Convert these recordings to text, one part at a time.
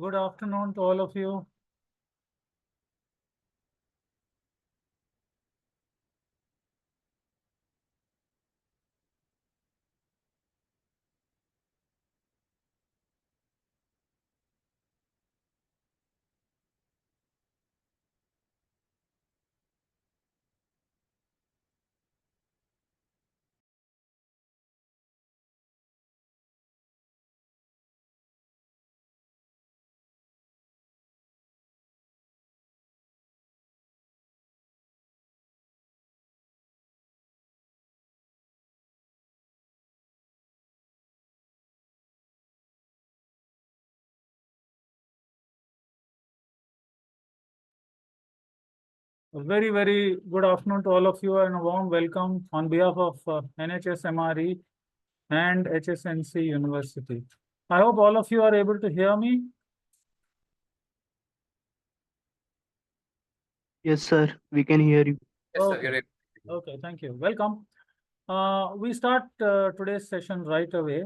Good afternoon to all of you. A very good afternoon to all of you and a warm welcome on behalf of NHSMRE and HSNC University. I hope all of you are able to hear me. Yes, sir. We can hear you. Yes, sir. Okay. You're able. Okay, thank you. Welcome. We start today's session right away.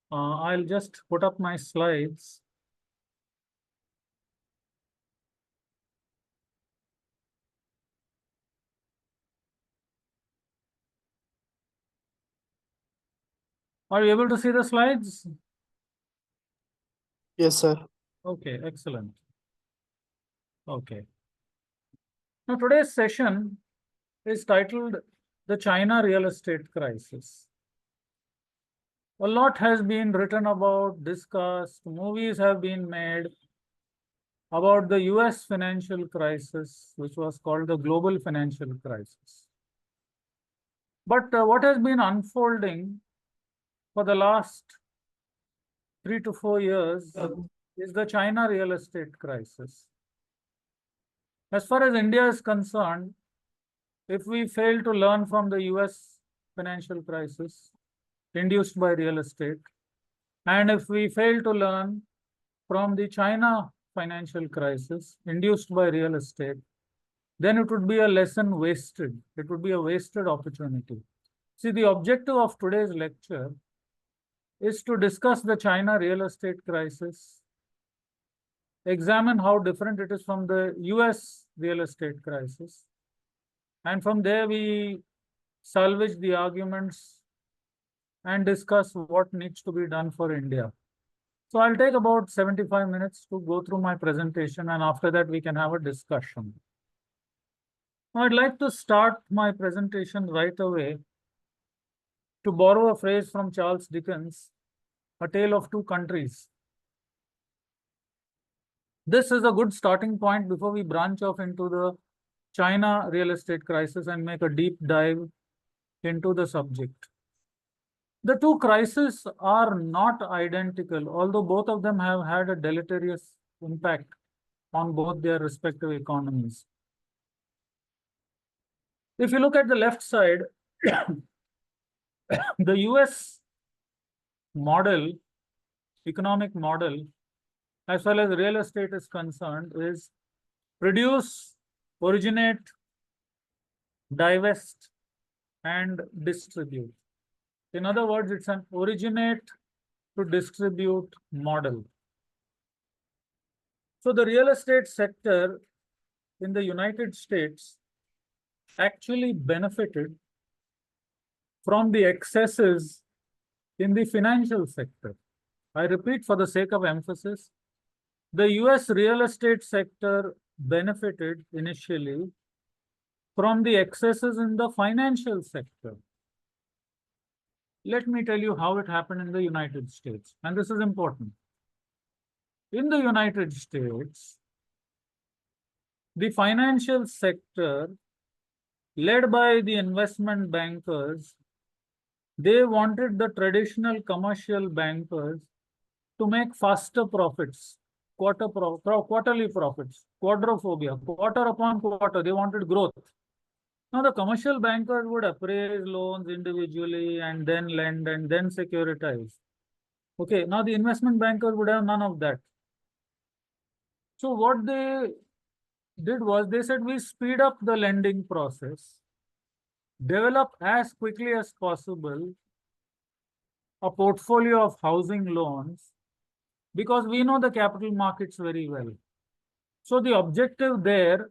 I'll just put up my slides. Are you able to see the slides? Yes, sir. Okay, excellent. Okay. Now today's session is titled The China Real Estate Crisis. A lot has been written about, discussed, movies have been made about the US financial crisis, which was called the global financial crisis. But what has been unfolding for the last 3 to 4 years is the China real estate crisis. As far as India is concerned, if we fail to learn from the US financial crisis induced by real estate, and if we fail to learn from the China financial crisis induced by real estate, then it would be a lesson wasted. It would be a wasted opportunity. See, the objective of today's lecture is to discuss the China real estate crisis, examine how different it is from the US real estate crisis, and from there we salvage the arguments and discuss what needs to be done for India. So I'll take about 75 minutes to go through my presentation, and after that we can have a discussion. Now, I'd like to start my presentation right away to borrow a phrase from Charles Dickens, A Tale of Two Countries. This is a good starting point before we branch off into the China real estate crisis and make a deep dive into the subject. The two crises are not identical, although both of them have had a deleterious impact on both their respective economies. If you look at the left side, the US model, economic model, as far as real estate is concerned, is produce, originate, divest, and distribute. In other words, it's an originate to distribute model. So the real estate sector in the United States actually benefited from the excesses in the financial sector. I repeat for the sake of emphasis, the US real estate sector benefited initially from the excesses in the financial sector. Let me tell you how it happened in the United States, and this is important. In the United States, the financial sector, led by the investment bankers, they wanted the traditional commercial bankers to make faster profits, quarterly profits, quadrophobia, quarter upon quarter, they wanted growth. Now, the commercial bankers would appraise loans individually and then lend and then securitize. Okay, now the investment bankers would have none of that. So what they did was they said we speed up the lending process, develop as quickly as possible a portfolio of housing loans, because we know the capital markets very well. So the objective there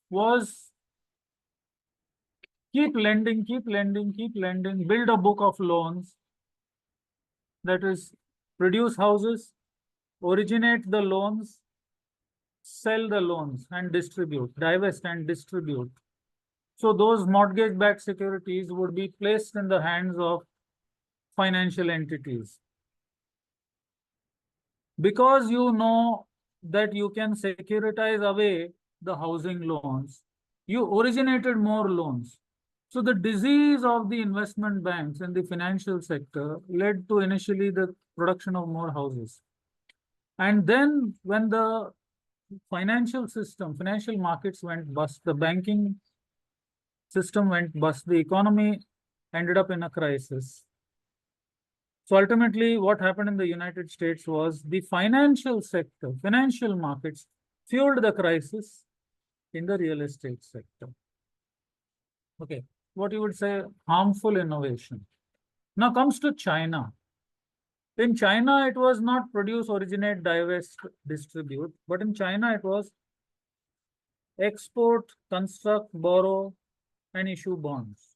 was keep lending, build a book of loans, that is, produce houses, originate the loans, sell the loans and distribute, divest and distribute. So those mortgage-backed securities would be placed in the hands of financial entities. Because you know that you can securitize away the housing loans, you originated more loans. So the disease of the investment banks and the financial sector led to initially the production of more houses. And then when the financial markets went bust, the banking system went bust, the economy ended up in a crisis. So ultimately, what happened in the United States was the financial sector, financial markets fueled the crisis in the real estate sector. Okay, what you would say, harmful innovation. Now comes to China. In China, it was not produce, originate, divest, distribute, but in China, it was export, construct, borrow, and issue bonds.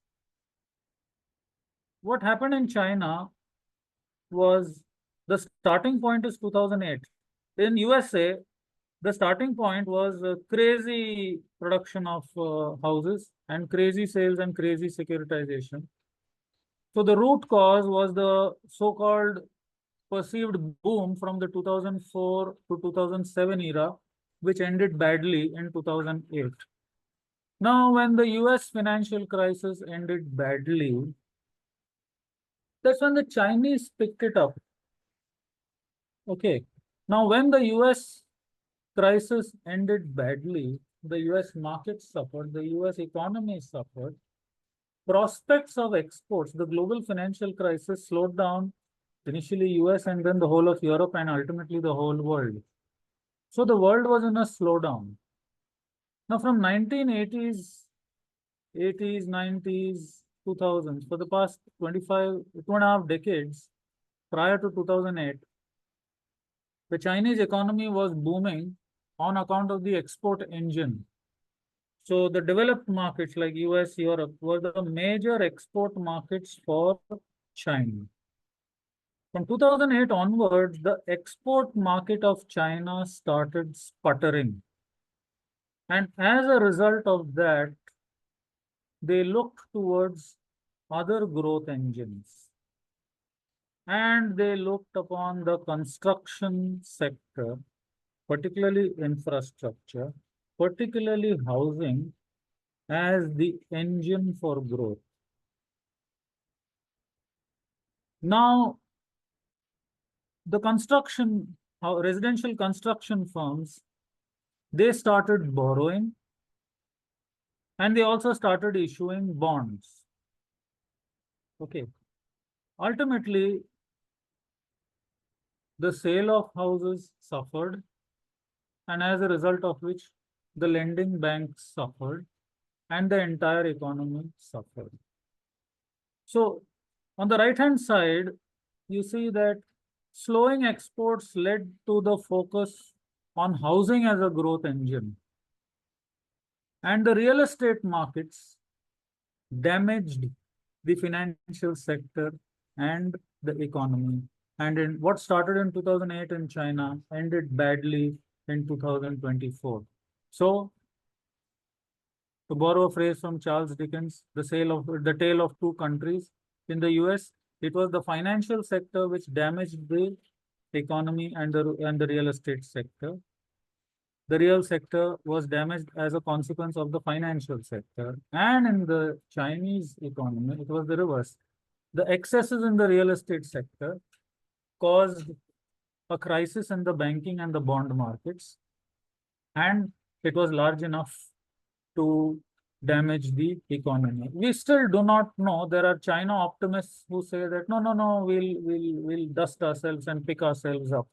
What happened in China was the starting point is 2008. In USA, the starting point was a crazy production of houses and crazy sales and crazy securitization. So the root cause was the so-called perceived boom from the 2004 to 2007 era, which ended badly in 2008. Now, when the US financial crisis ended badly, that's when the Chinese picked it up. Okay. Now, when the US crisis ended badly, the US market suffered, the US economy suffered. Prospects of exports, the global financial crisis slowed down initially US and then the whole of Europe and ultimately the whole world. So the world was in a slowdown. Now from 1980s, 80s, 90s, 2000s, for the past 2.5 decades, prior to 2008, the Chinese economy was booming on account of the export engine. So the developed markets like US, Europe were the major export markets for China. From 2008 onwards, the export market of China started sputtering. And as a result of that, they looked towards other growth engines. And they looked upon the construction sector, particularly infrastructure, particularly housing, as the engine for growth. Now, the residential construction firms, they started borrowing and they also started issuing bonds. Okay. Ultimately, the sale of houses suffered, and as a result of which the lending banks suffered and the entire economy suffered. So on the right-hand side, you see that slowing exports led to the focus on housing as a growth engine. And the real estate markets damaged the financial sector and the economy. And in what started in 2008 in China ended badly in 2024. So, to borrow a phrase from Charles Dickens, the tale of two countries. In the US, it was the financial sector which damaged the economy and the real estate sector. The real sector was damaged as a consequence of the financial sector. And in the Chinese economy, it was the reverse. The excesses in the real estate sector caused a crisis in the banking and the bond markets. And it was large enough to damage the economy. We still do not know. There are China optimists who say that no, we'll dust ourselves and pick ourselves up.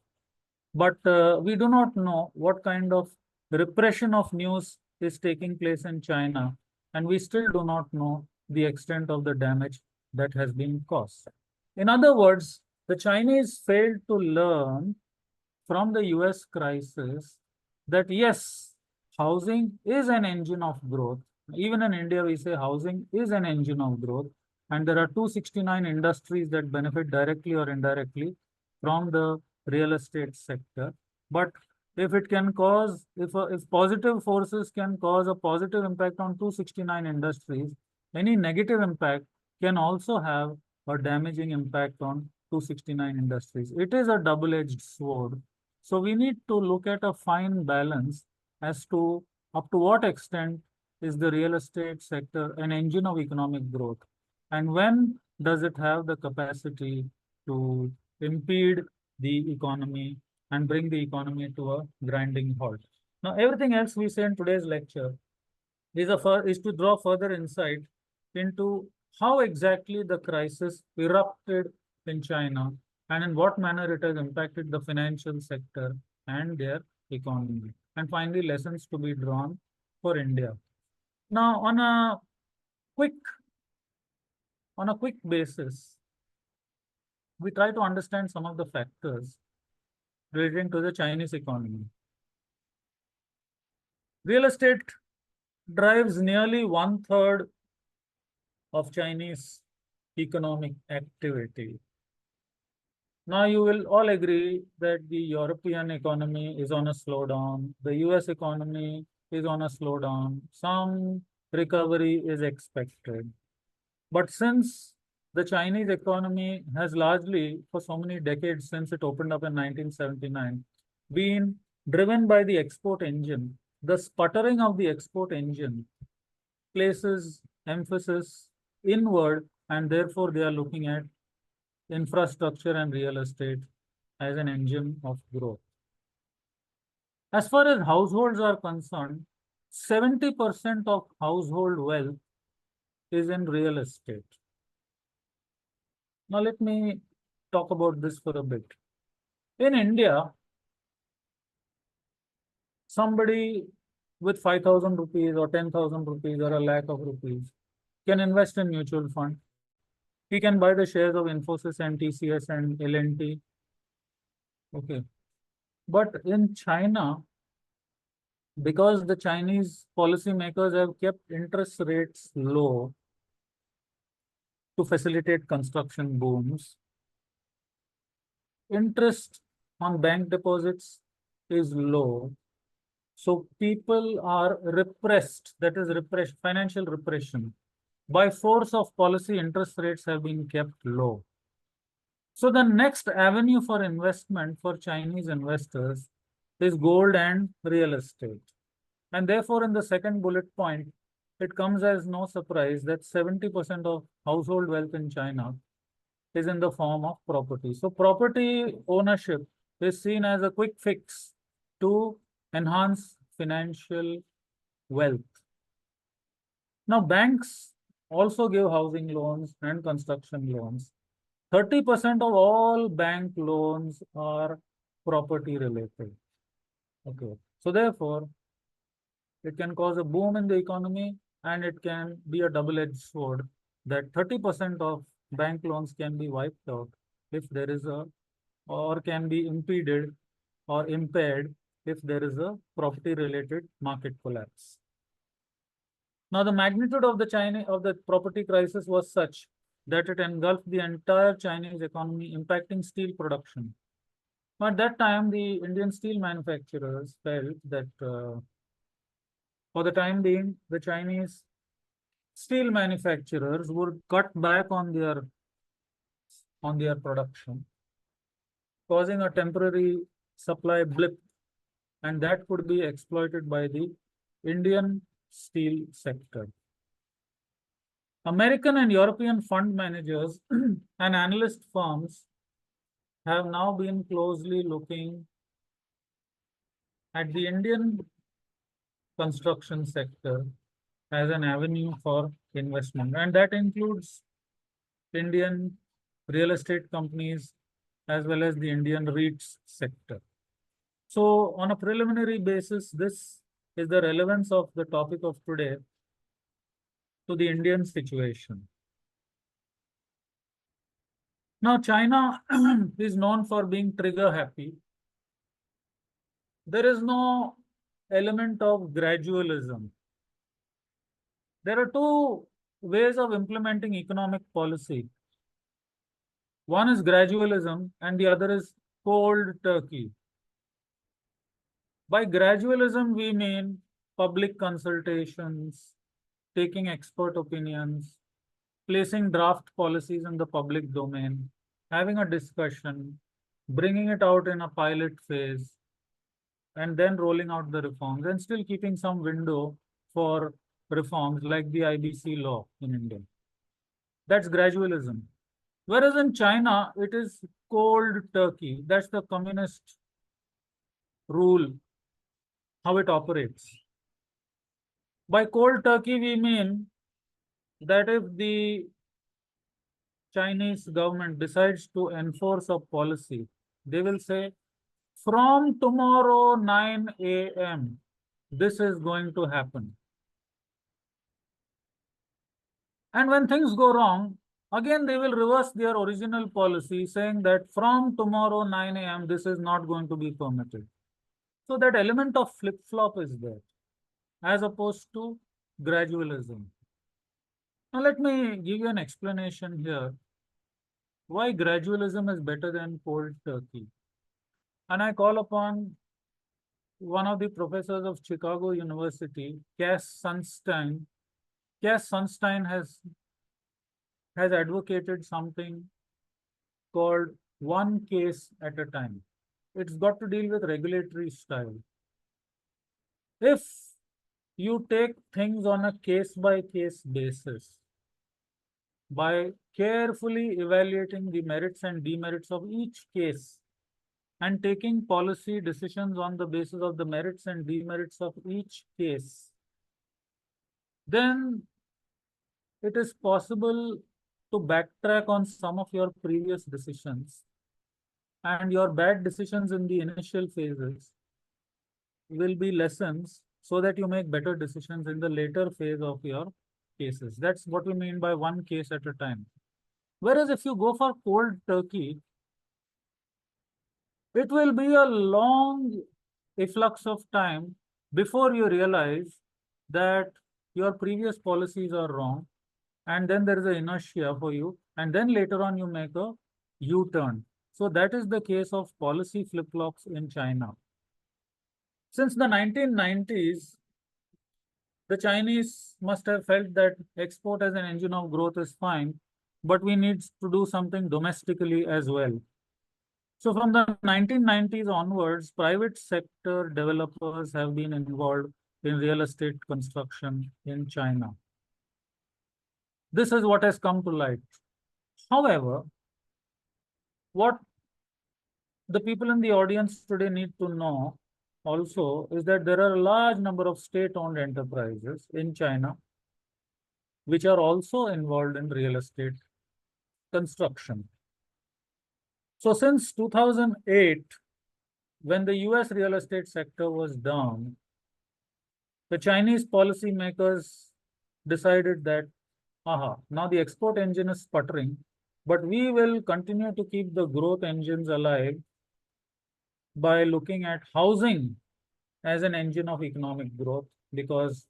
But we do not know what kind of repression of news is taking place in China, and we still do not know the extent of the damage that has been caused. In other words, the Chinese failed to learn from the US crisis that yes, housing is an engine of growth. Even in India, we say housing is an engine of growth. And there are 269 industries that benefit directly or indirectly from the real estate sector. But if it can cause, if positive forces can cause a positive impact on 269 industries, any negative impact can also have a damaging impact on 269 industries. It is a double-edged sword. So we need to look at a fine balance as to up to what extent is the real estate sector an engine of economic growth, and when does it have the capacity to impede the economy and bring the economy to a grinding halt. Now, everything else we say in today's lecture is to draw further insight into how exactly the crisis erupted in China and in what manner it has impacted the financial sector and their economy. And finally, lessons to be drawn for India. Now, quick on a quick basis, we try to understand some of the factors relating to the Chinese economy. Real estate drives nearly 1/3 of Chinese economic activity. Now, you will all agree that the European economy is on a slowdown, the US economy is on a slowdown, some recovery is expected. But since the Chinese economy has largely, for so many decades since it opened up in 1979, been driven by the export engine, the sputtering of the export engine places emphasis inward, and therefore they are looking at infrastructure and real estate as an engine of growth. As far as households are concerned, 70% of household wealth is in real estate. Now, let me talk about this for a bit. In India, somebody with 5,000 rupees or 10,000 rupees or a lakh of rupees can invest in mutual fund. He can buy the shares of Infosys and TCS and L&T. Okay. But in China, because the Chinese policymakers have kept interest rates low to facilitate construction booms, interest on bank deposits is low. So people are repressed, that is financial repression. By force of policy, interest rates have been kept low. So the next avenue for investment for Chinese investors is gold and real estate. And therefore, in the second bullet point, it comes as no surprise that 70% of household wealth in China is in the form of property. So property ownership is seen as a quick fix to enhance financial wealth. Now, banks also give housing loans and construction loans. 30% of all bank loans are property related. Okay. So therefore, it can cause a boom in the economy, and it can be a double-edged sword that 30% of bank loans can be wiped out if there is or can be impeded or impaired if there is a property related market collapse. Now, the magnitude of the property crisis was such that it engulfed the entire Chinese economy, impacting steel production. At that time, the Indian steel manufacturers felt that for the time being, the Chinese steel manufacturers would cut back on their production, causing a temporary supply blip, and that could be exploited by the Indian steel sector. American and European fund managers and analyst firms have now been closely looking at the Indian construction sector as an avenue for investment, and that includes Indian real estate companies as well as the Indian REITs sector. So, on a preliminary basis, this is the relevance of the topic of today to the Indian situation. Now, China is known for being trigger happy. there is no element of gradualism. There are two ways of implementing economic policy. One is gradualism and the other is cold turkey. By gradualism, we mean public consultations, taking expert opinions, placing draft policies in the public domain, having a discussion, bringing it out in a pilot phase, and then rolling out the reforms and still keeping some window for reforms like the IBC law in India. That's gradualism. Whereas in China, it is cold turkey. That's the communist rule, how it operates. By cold turkey, we mean that if the Chinese government decides to enforce a policy, they will say, from tomorrow 9 a.m., this is going to happen. And when things go wrong, again they will reverse their original policy saying that from tomorrow 9 a.m., this is not going to be permitted. So that element of flip-flop is there, as opposed to gradualism. Now let me give you an explanation here why gradualism is better than cold turkey. And I call upon one of the professors of Chicago University, Cass Sunstein. Cass Sunstein has advocated something called one case at a time. It's got to deal with regulatory style. If you take things on a case-by-case basis, by carefully evaluating the merits and demerits of each case, and taking policy decisions on the basis of the merits and demerits of each case, then it is possible to backtrack on some of your previous decisions, and your bad decisions in the initial phases will be lessons so that you make better decisions in the later phase of your cases. That's what we mean by one case at a time. Whereas if you go for cold turkey, it will be a long efflux of time before you realize that your previous policies are wrong, and then there is an inertia for you, and then later on you make a U-turn. So that is the case of policy flip-flops in China. Since the 1990s, the Chinese must have felt that export as an engine of growth is fine, but we need to do something domestically as well. So from the 1990s onwards, private sector developers have been involved in real estate construction in China. This is what has come to light. However, what the people in the audience today need to know also is that there are a large number of state-owned enterprises in China which are also involved in real estate construction. So since 2008, when the US real estate sector was down, the Chinese policymakers decided that, now the export engine is sputtering, but we will continue to keep the growth engines alive by looking at housing as an engine of economic growth, because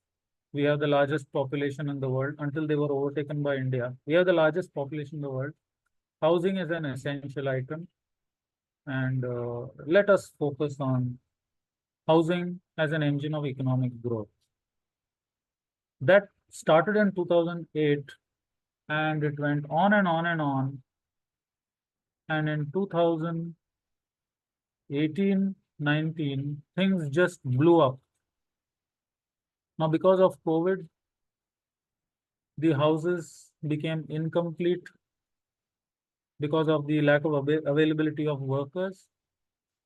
we have the largest population in the world until they were overtaken by India. We have the largest population in the world. Housing is an essential item, and let us focus on housing as an engine of economic growth. That started in 2008, and it went on and on and on. And in 2018-19, things just blew up. Now, because of COVID, the houses became incomplete because of the lack of availability of workers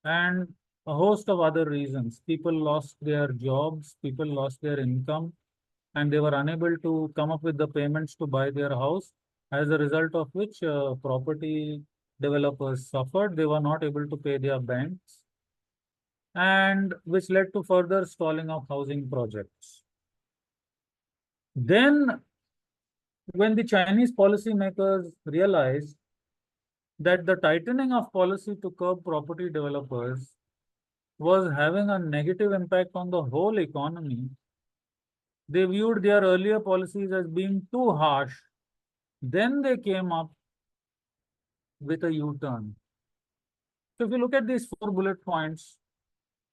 and a host of other reasons. People lost their jobs, people lost their income, and they were unable to come up with the payments to buy their house, as a result of which property developers suffered. They were not able to pay their banks, and which led to further stalling of housing projects. Then, when the Chinese policymakers realized that the tightening of policy to curb property developers was having a negative impact on the whole economy, they viewed their earlier policies as being too harsh. Then they came up with a U-turn. So if you look at these 4 bullet points,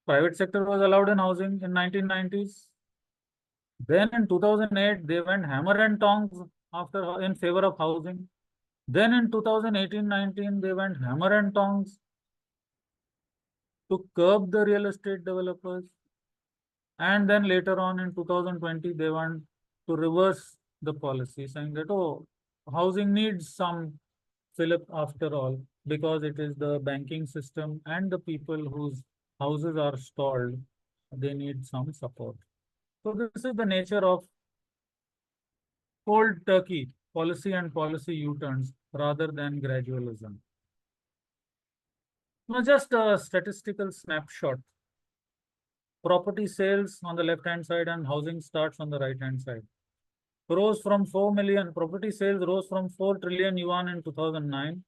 private sector was allowed in housing in 1990s. Then in 2008, they went hammer and tongs after in favor of housing. Then in 2018-19, they went hammer and tongs to curb the real estate developers. And then later on in 2020, they want to reverse the policy, saying that, oh, housing needs some fillip after all, because it is the banking system and the people whose houses are stalled, they need some support. So this is the nature of cold turkey policy and policy U-turns rather than gradualism. Now, just a statistical snapshot. Property sales on the left-hand side and housing starts on the right-hand side. Rose from 4 million, property sales rose from 4 trillion yuan in 2009,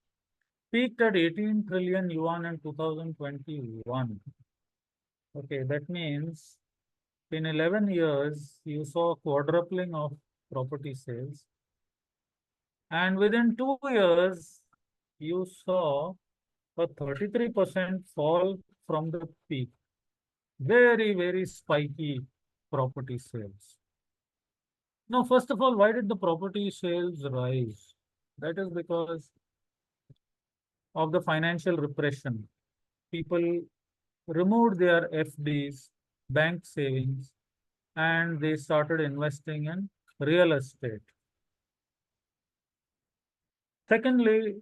peaked at 18 trillion yuan in 2021. Okay, that means in 11 years, you saw quadrupling of property sales. And within 2 years, you saw a 33% fall from the peak. Very, very spiky property sales. Now, first of all, why did the property sales rise? That is because of the financial repression. People removed their FDs, bank savings, and they started investing in real estate. Secondly,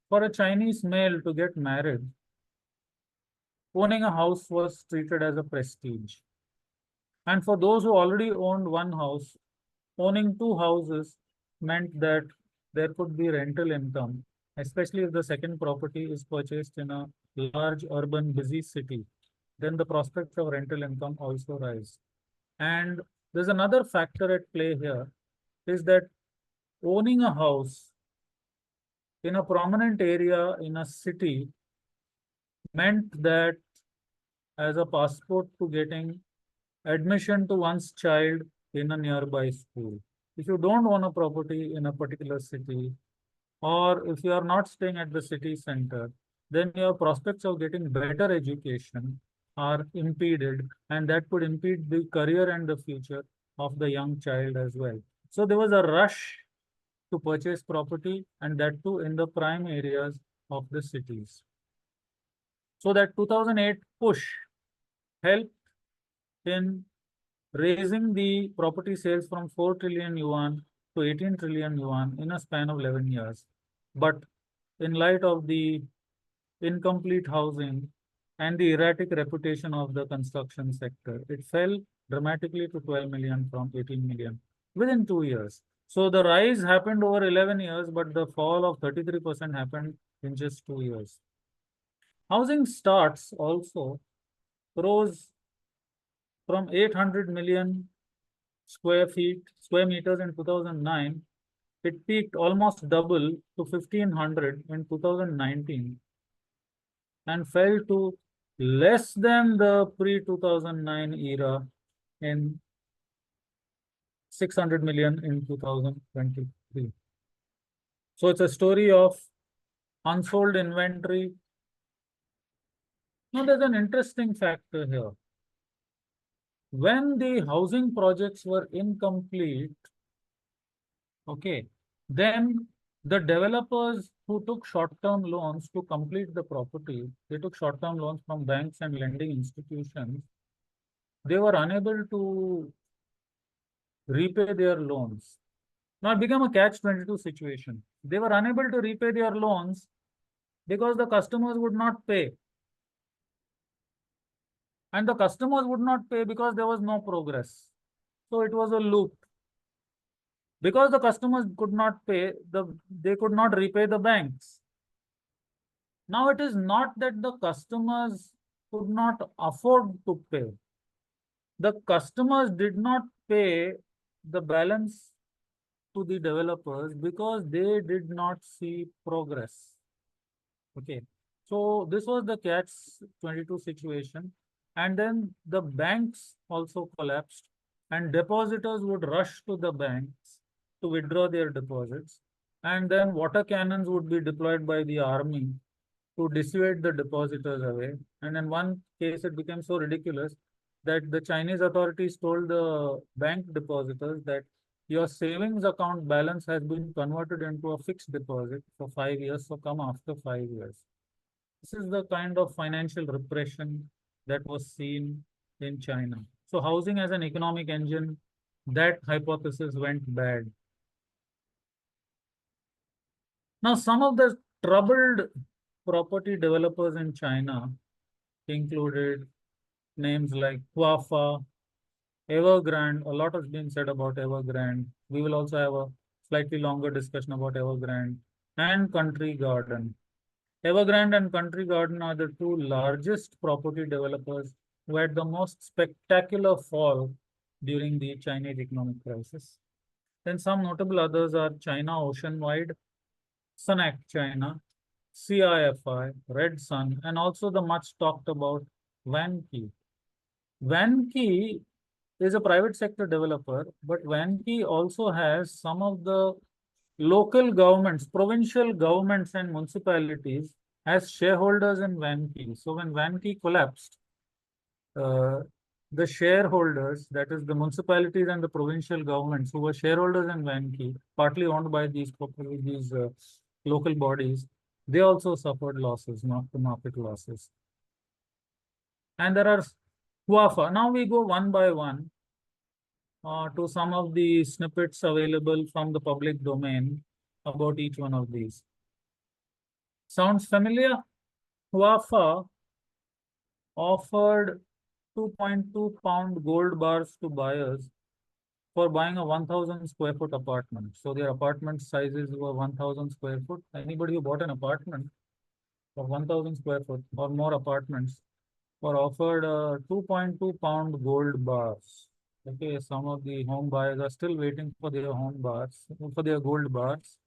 for a Chinese male to get married, owning a house was treated as a prestige. And for those who already owned one house, owning 2 houses meant that there could be rental income, especially if the second property is purchased in a large urban busy city. Then the prospects of rental income also rise. And there's another factor at play here, is that owning a house in a prominent area in a city meant that as a passport to getting admission to one's child in a nearby school. If you don't own a property in a particular city, or if you are not staying at the city center, then your prospects of getting better education are impeded, and that could impede the career and the future of the young child as well. So there was a rush to purchase property, and that too in the prime areas of the cities. So that 2008 push helped in raising the property sales from 4 trillion yuan to 18 trillion yuan in a span of 11 years. But in light of the incomplete housing and the erratic reputation of the construction sector, it fell dramatically to 12 million from 18 million within 2 years. So the rise happened over 11 years, but the fall of 33% happened in just 2 years. Housing starts also rose from 800 million square meters in 2009. It peaked almost double to 1500 in 2019 and fell to less than the pre-2009 era in 600 million in 2023. So it's a story of unsold inventory. Now there's an interesting factor here. When the housing projects were incomplete, okay, then the developers who took short-term loans to complete the property, they took short-term loans from banks and lending institutions. They were unable to repay their loans. Now it became a catch-22 situation. They were unable to repay their loans because the customers would not pay. And the customers would not pay because there was no progress. So it was a loop. Because the customers could not pay, they could not repay the banks. Now it is not that the customers could not afford to pay. The customers did not pay the balance to the developers because they did not see progress. Okay. So this was the catch-22 situation. And then the banks also collapsed, and depositors would rush to the banks to withdraw their deposits. And then water cannons would be deployed by the army to dissuade the depositors away. And in one case, it became so ridiculous that the Chinese authorities told the bank depositors that your savings account balance has been converted into a fixed deposit for 5 years, so come after 5 years. This is the kind of financial repression that was seen in China. So housing as an economic engine, that hypothesis went bad. Now, some of the troubled property developers in China included names like Huafa, Evergrande. A lot has been said about Evergrande. We will also have a slightly longer discussion about Evergrande and Country Garden. Evergrande and Country Garden are the two largest property developers who had the most spectacular fall during the Chinese economic crisis. Then some notable others are China Oceanwide, Sunac China, CIFI, Red Sun, and also the much talked about Vanke. Vanke is a private sector developer, but Vanke also has some of the local governments, provincial governments and municipalities as shareholders in Vanke. So when Vanke collapsed, the shareholders, that is the municipalities and the provincial governments who were shareholders in Vanke, partly owned by these local bodies, they also suffered losses, mark-to-market losses. And there are Huafa. Now we go one by one to some of the snippets available from the public domain about each one of these. Sounds familiar? Huafa offered 2.2 pound gold bars to buyers for buying a 1,000 square foot apartment. So their apartment sizes were 1,000 square foot. Anybody who bought an apartment of 1,000 square foot or more apartments were offered 2.2 pound gold bars. Okay, some of the home buyers are still waiting for their for their gold bars.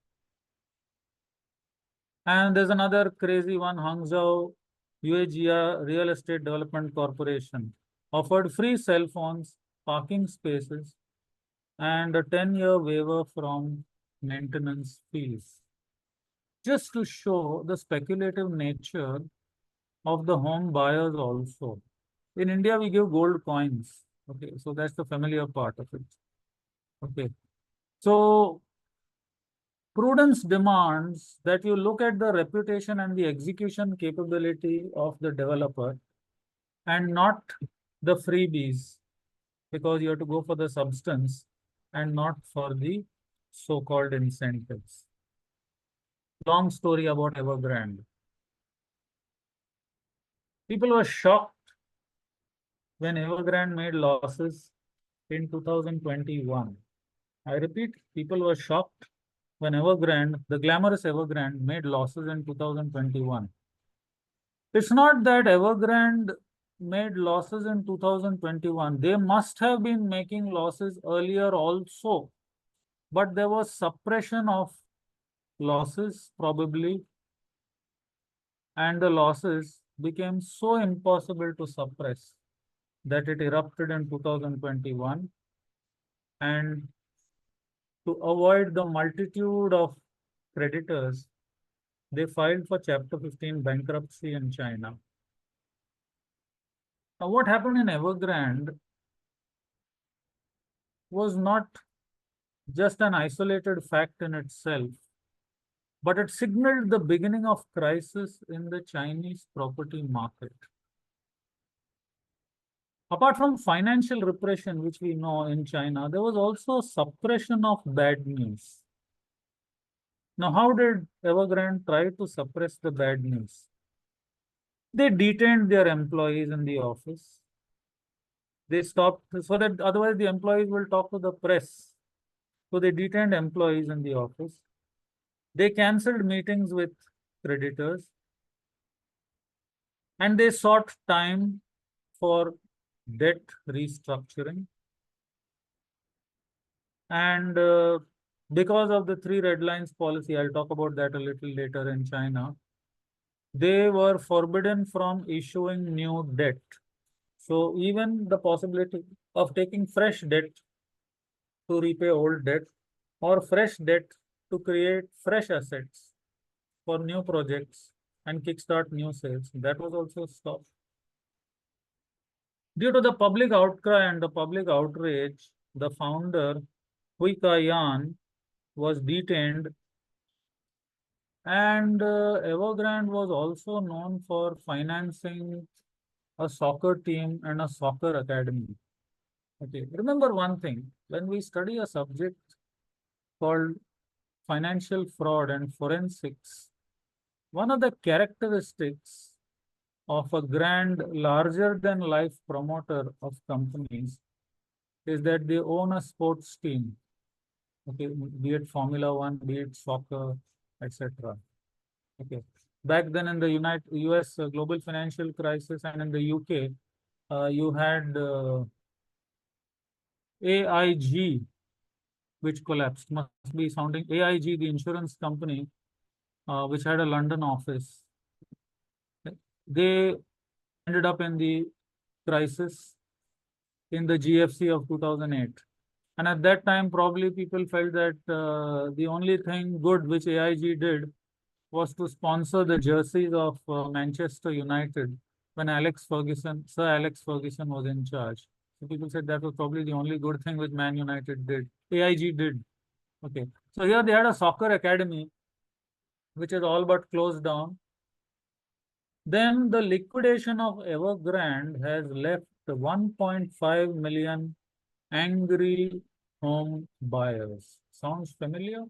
And there's another crazy one, Hangzhou UAGR Real Estate Development Corporation offered free cell phones, parking spaces, and a 10-year waiver from maintenance fees. Just to show the speculative nature of the home buyers also. In India, we give gold coins. Okay, so that's the familiar part of it. Okay, so prudence demands that you look at the reputation and the execution capability of the developer and not the freebies, because you have to go for the substance and not for the so-called incentives. Long story about Evergrande. People were shocked when Evergrande made losses in 2021. I repeat, people were shocked when Evergrande, the glamorous Evergrande, made losses in 2021. It's not that Evergrande made losses in 2021. They must have been making losses earlier also, but there was suppression of losses probably, and the losses became so impossible to suppress that it erupted in 2021. And to avoid the multitude of creditors, they filed for Chapter 15 bankruptcy in China. Now, what happened in Evergrande was not just an isolated fact in itself, but it signaled the beginning of crisis in the Chinese property market. Apart from financial repression, which we know in China, there was also suppression of bad news. Now, how did Evergrande try to suppress the bad news? They detained their employees in the office. They stopped, so that otherwise the employees will talk to the press. So they detained employees in the office. They cancelled meetings with creditors. And they sought time for debt restructuring. And because of the 3 red lines policy, I'll talk about that a little later in China, they were forbidden from issuing new debt. So even the possibility of taking fresh debt to repay old debt or fresh debt to create fresh assets for new projects and kickstart new sales, that was also stopped. Due to the public outcry and the public outrage, the founder, Hui Ka-yan, was detained, and Evergrande was also known for financing a soccer team and a soccer academy. Okay, remember one thing, when we study a subject called financial fraud and forensics, one of the characteristics of a grand, larger than life promoter of companies is that they own a sports team. Okay, be it Formula One, be it soccer, etc. Okay, back then in the US global financial crisis and in the UK, you had AIG, which collapsed. Must be sounding AIG, the insurance company, which had a London office. They ended up in the crisis in the GFC of 2008. And at that time, probably people felt that the only thing good which AIG did was to sponsor the jerseys of Manchester United when Sir Alex Ferguson was in charge. So people said that was probably the only good thing which Man United did. AIG did. Okay. So here they had a soccer academy, which is all but closed down. Then the liquidation of Evergrande has left 1.5 million angry home buyers. Sounds familiar?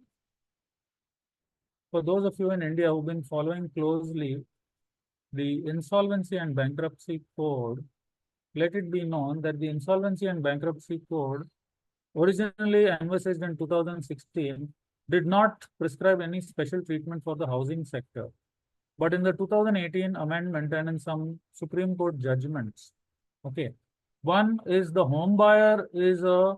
For those of you in India who've been following closely the Insolvency and Bankruptcy Code, let it be known that the Insolvency and Bankruptcy Code, originally envisaged in 2016, did not prescribe any special treatment for the housing sector. But in the 2018 amendment and in some Supreme Court judgments, okay, one is the home buyer is a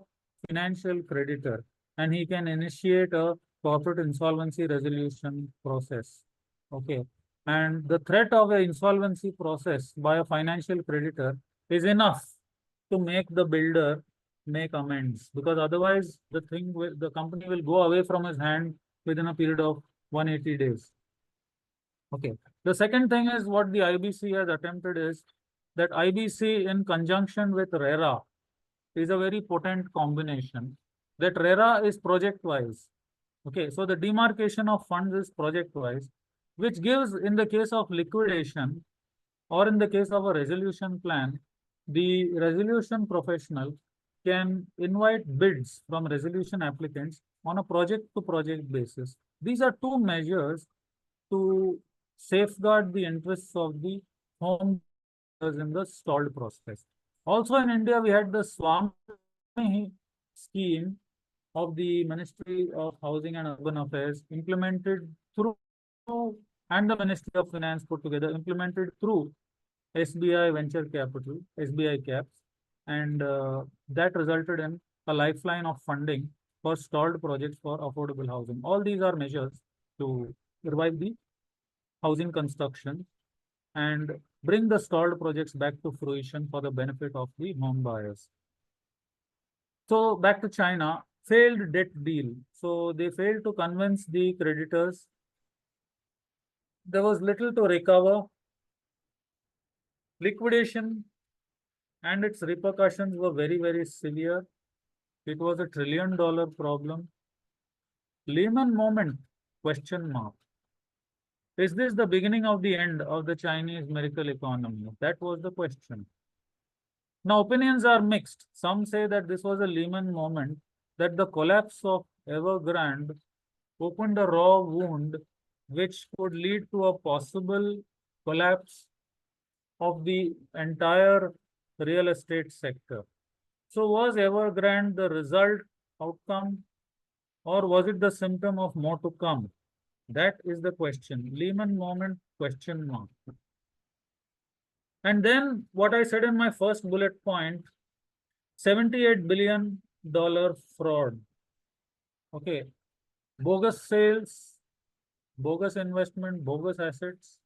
financial creditor and he can initiate a corporate insolvency resolution process. Okay, and the threat of an insolvency process by a financial creditor is enough to make the builder make amends, because otherwise the company will go away from his hand within a period of 180 days. Okay. The second thing is what the IBC has attempted is that IBC in conjunction with RERA is a very potent combination. That RERA is project wise. Okay. So the demarcation of funds is project wise, which gives, in the case of liquidation or in the case of a resolution plan, the resolution professional can invite bids from resolution applicants on a project to project basis. These are two measures to safeguard the interests of the home in the stalled process. Also in India, we had the Swami scheme of the Ministry of Housing and Urban Affairs implemented through, and the Ministry of Finance put together, implemented through SBI Venture Capital, SBI Caps, and that resulted in a lifeline of funding for stalled projects for affordable housing. All these are measures to revive the housing construction and bring the stalled projects back to fruition for the benefit of the home buyers. So back to China, failed debt deal. So they failed to convince the creditors. There was little to recover. Liquidation and its repercussions were very, very severe. It was $1 trillion problem. Lehman moment, question mark. Is this the beginning of the end of the Chinese miracle economy? That was the question. Now, opinions are mixed. Some say that this was a Lehman moment, that the collapse of Evergrande opened a raw wound which could lead to a possible collapse of the entire real estate sector. So was Evergrande the result outcome, or was it the symptom of more to come? That is the question. Lehman moment, question mark. And then what I said in my first bullet point, $78 billion fraud. Okay. Bogus sales, bogus investment, bogus assets.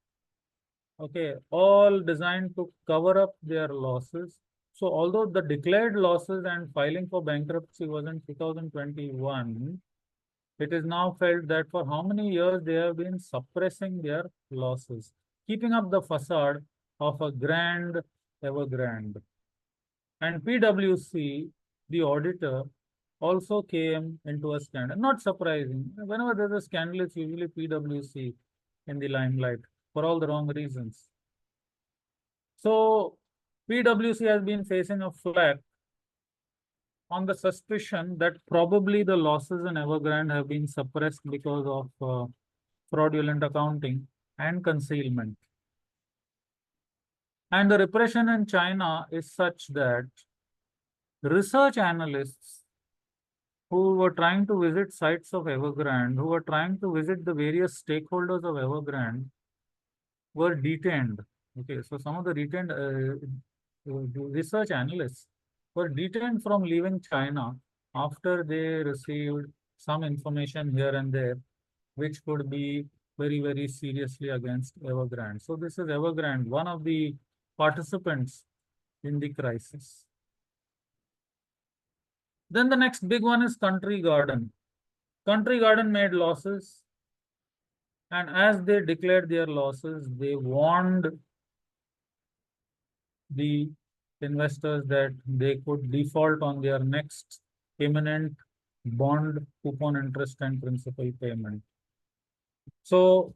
Okay. All designed to cover up their losses. So although the declared losses and filing for bankruptcy was in 2021, it is now felt that for how many years they have been suppressing their losses, keeping up the facade of a grand Evergrande. And PwC, the auditor, also came into a scandal. Not surprising. Whenever there's a scandal, it's usually PwC in the limelight for all the wrong reasons. So PwC has been facing a flack on the suspicion that probably the losses in Evergrande have been suppressed because of fraudulent accounting and concealment. And the repression in China is such that research analysts who were trying to visit sites of Evergrande, who were trying to visit the various stakeholders of Evergrande, were detained. Okay, so some of the detained research analysts were detained from leaving China after they received some information here and there, which could be very, very seriously against Evergrande. So this is Evergrande, one of the participants in the crisis. Then the next big one is Country Garden. Country Garden made losses, and as they declared their losses, they warned the investors that they could default on their next imminent bond coupon interest and principal payment. So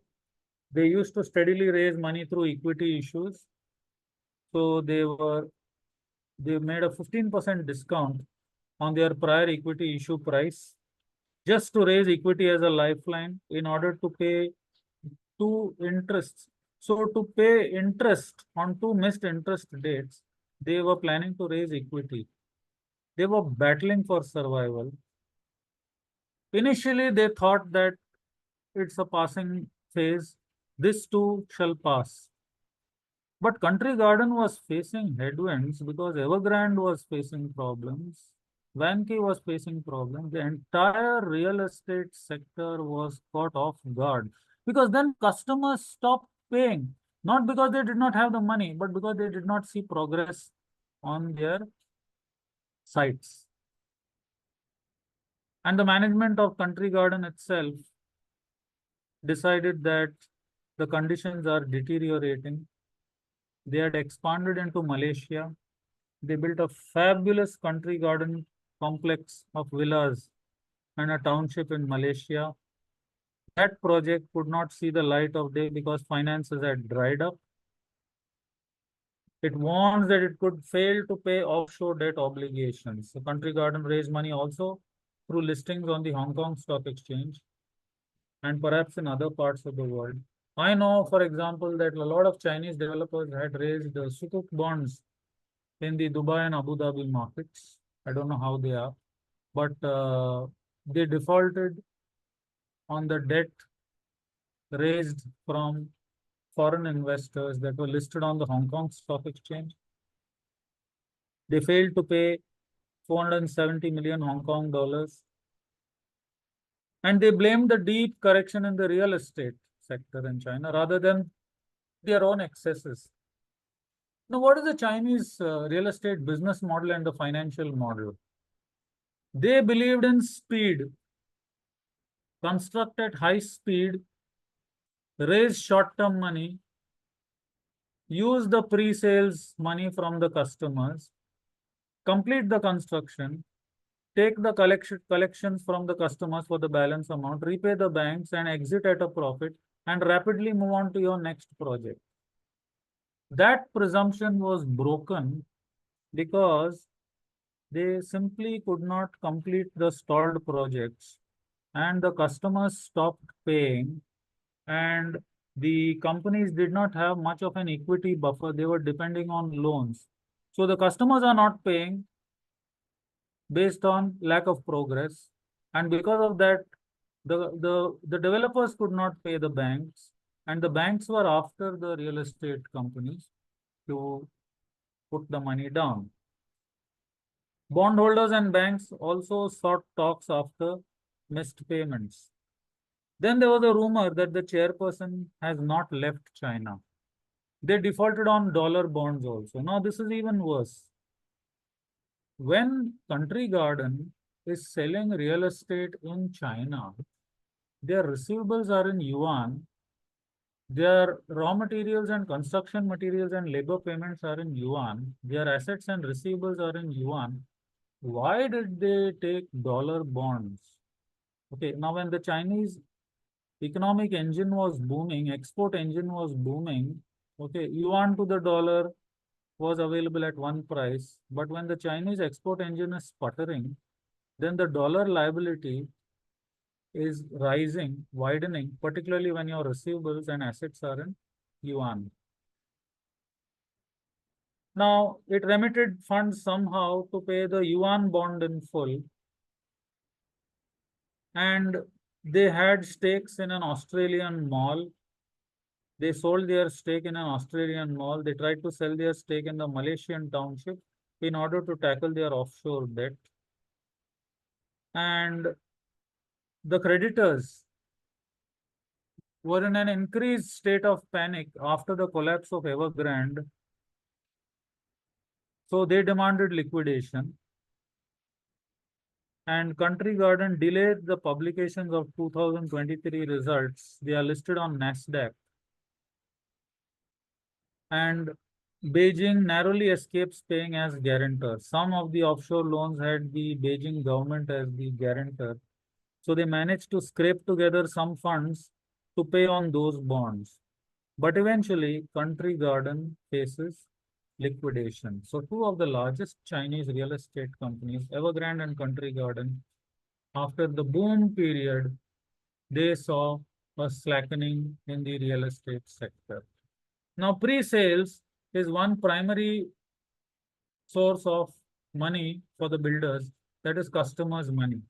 they used to steadily raise money through equity issues. So they made a 15% discount on their prior equity issue price just to raise equity as a lifeline in order to pay two interests. So to pay interest on two missed interest dates, they were planning to raise equity. They were battling for survival. Initially, they thought that it's a passing phase. This too shall pass. But Country Garden was facing headwinds because Evergrande was facing problems. Vanke was facing problems. The entire real estate sector was caught off guard because then customers stopped paying, not because they did not have the money, but because they did not see progress on their sites. And the management of Country Garden itself decided that the conditions are deteriorating. They had expanded into Malaysia. They built a fabulous Country Garden complex of villas and a township in Malaysia. That project could not see the light of day because finances had dried up. It warns that it could fail to pay offshore debt obligations. So Country Garden raised money also through listings on the Hong Kong Stock Exchange and perhaps in other parts of the world. I know, for example, that a lot of Chinese developers had raised sukuk bonds in the Dubai and Abu Dhabi markets. I don't know how they are, but they defaulted on the debt raised from foreign investors that were listed on the Hong Kong Stock Exchange. They failed to pay 470 million Hong Kong dollars. And they blamed the deep correction in the real estate sector in China rather than their own excesses. Now, what is the Chinese real estate business model and the financial model? They believed in speed, construct at high speed, raise short-term money, use the pre-sales money from the customers, complete the construction, take the collections from the customers for the balance amount, repay the banks and exit at a profit and rapidly move on to your next project. That presumption was broken because they simply could not complete the stalled projects and the customers stopped paying and the companies did not have much of an equity buffer. They were depending on loans. So the customers are not paying based on lack of progress. And because of that, the developers could not pay the banks and the banks were after the real estate companies to put the money down. Bondholders and banks also sought talks after missed payments. Then there was a rumor that the chairperson has not left China. They defaulted on dollar bonds also. Now this is even worse. when Country Garden is selling real estate in China, their receivables are in yuan, their raw materials and construction materials and labor payments are in yuan, their assets and receivables are in yuan. Why did they take dollar bonds? Okay, now when the Chinese economic engine was booming, export engine was booming, okay, yuan to the dollar was available at one price. But when the Chinese export engine is sputtering, then the dollar liability is rising, widening, particularly when your receivables and assets are in yuan. Now, it remitted funds somehow to pay the yuan bond in full, and they had stakes in an Australian mall. They sold their stake in an Australian mall. They tried to sell their stake in the Malaysian township in order to tackle their offshore debt. And the creditors were in an increased state of panic after the collapse of Evergrande. So they demanded liquidation. And Country Garden delayed the publications of 2023 results. They are listed on NASDAQ. And Beijing narrowly escapes paying as guarantor. Some of the offshore loans had the Beijing government as the guarantor. So they managed to scrape together some funds to pay on those bonds. But eventually, Country Garden faces liquidation. So two of the largest Chinese real estate companies, Evergrande and Country Garden, after the boom period, they saw a slackening in the real estate sector. Now, pre-sales is one primary source of money for the builders, that is customers' money.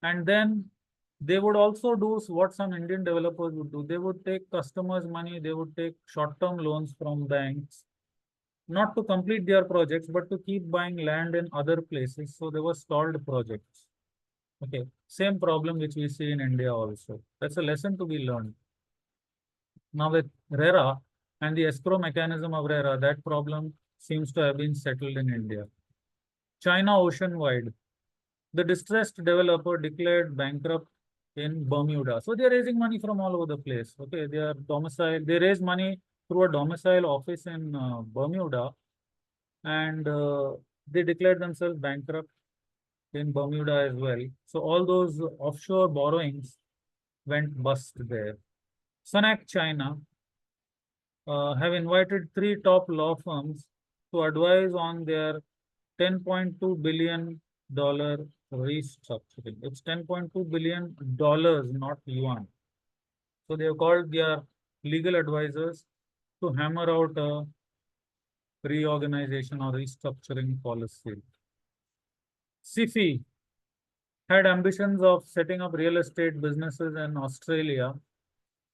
And then they would also do what some Indian developers would do. They would take customers' money, they would take short-term loans from banks, not to complete their projects, but to keep buying land in other places. So there were stalled projects. Okay, same problem which we see in India also. That's a lesson to be learned. Now with RERA and the escrow mechanism of RERA, that problem seems to have been settled in India. China Oceanwide, the distressed developer declared bankrupt in Bermuda. So they're raising money from all over the place. Okay, they are domicile. They raise money through a domicile office in Bermuda, and they declared themselves bankrupt in Bermuda as well. So all those offshore borrowings went bust there. Sunac China have invited 3 top law firms to advise on their $10.2 billion restructuring. It's $10.2 billion, not yuan. So they have called their legal advisors to hammer out a reorganization or restructuring policy. SIFI had ambitions of setting up real estate businesses in Australia,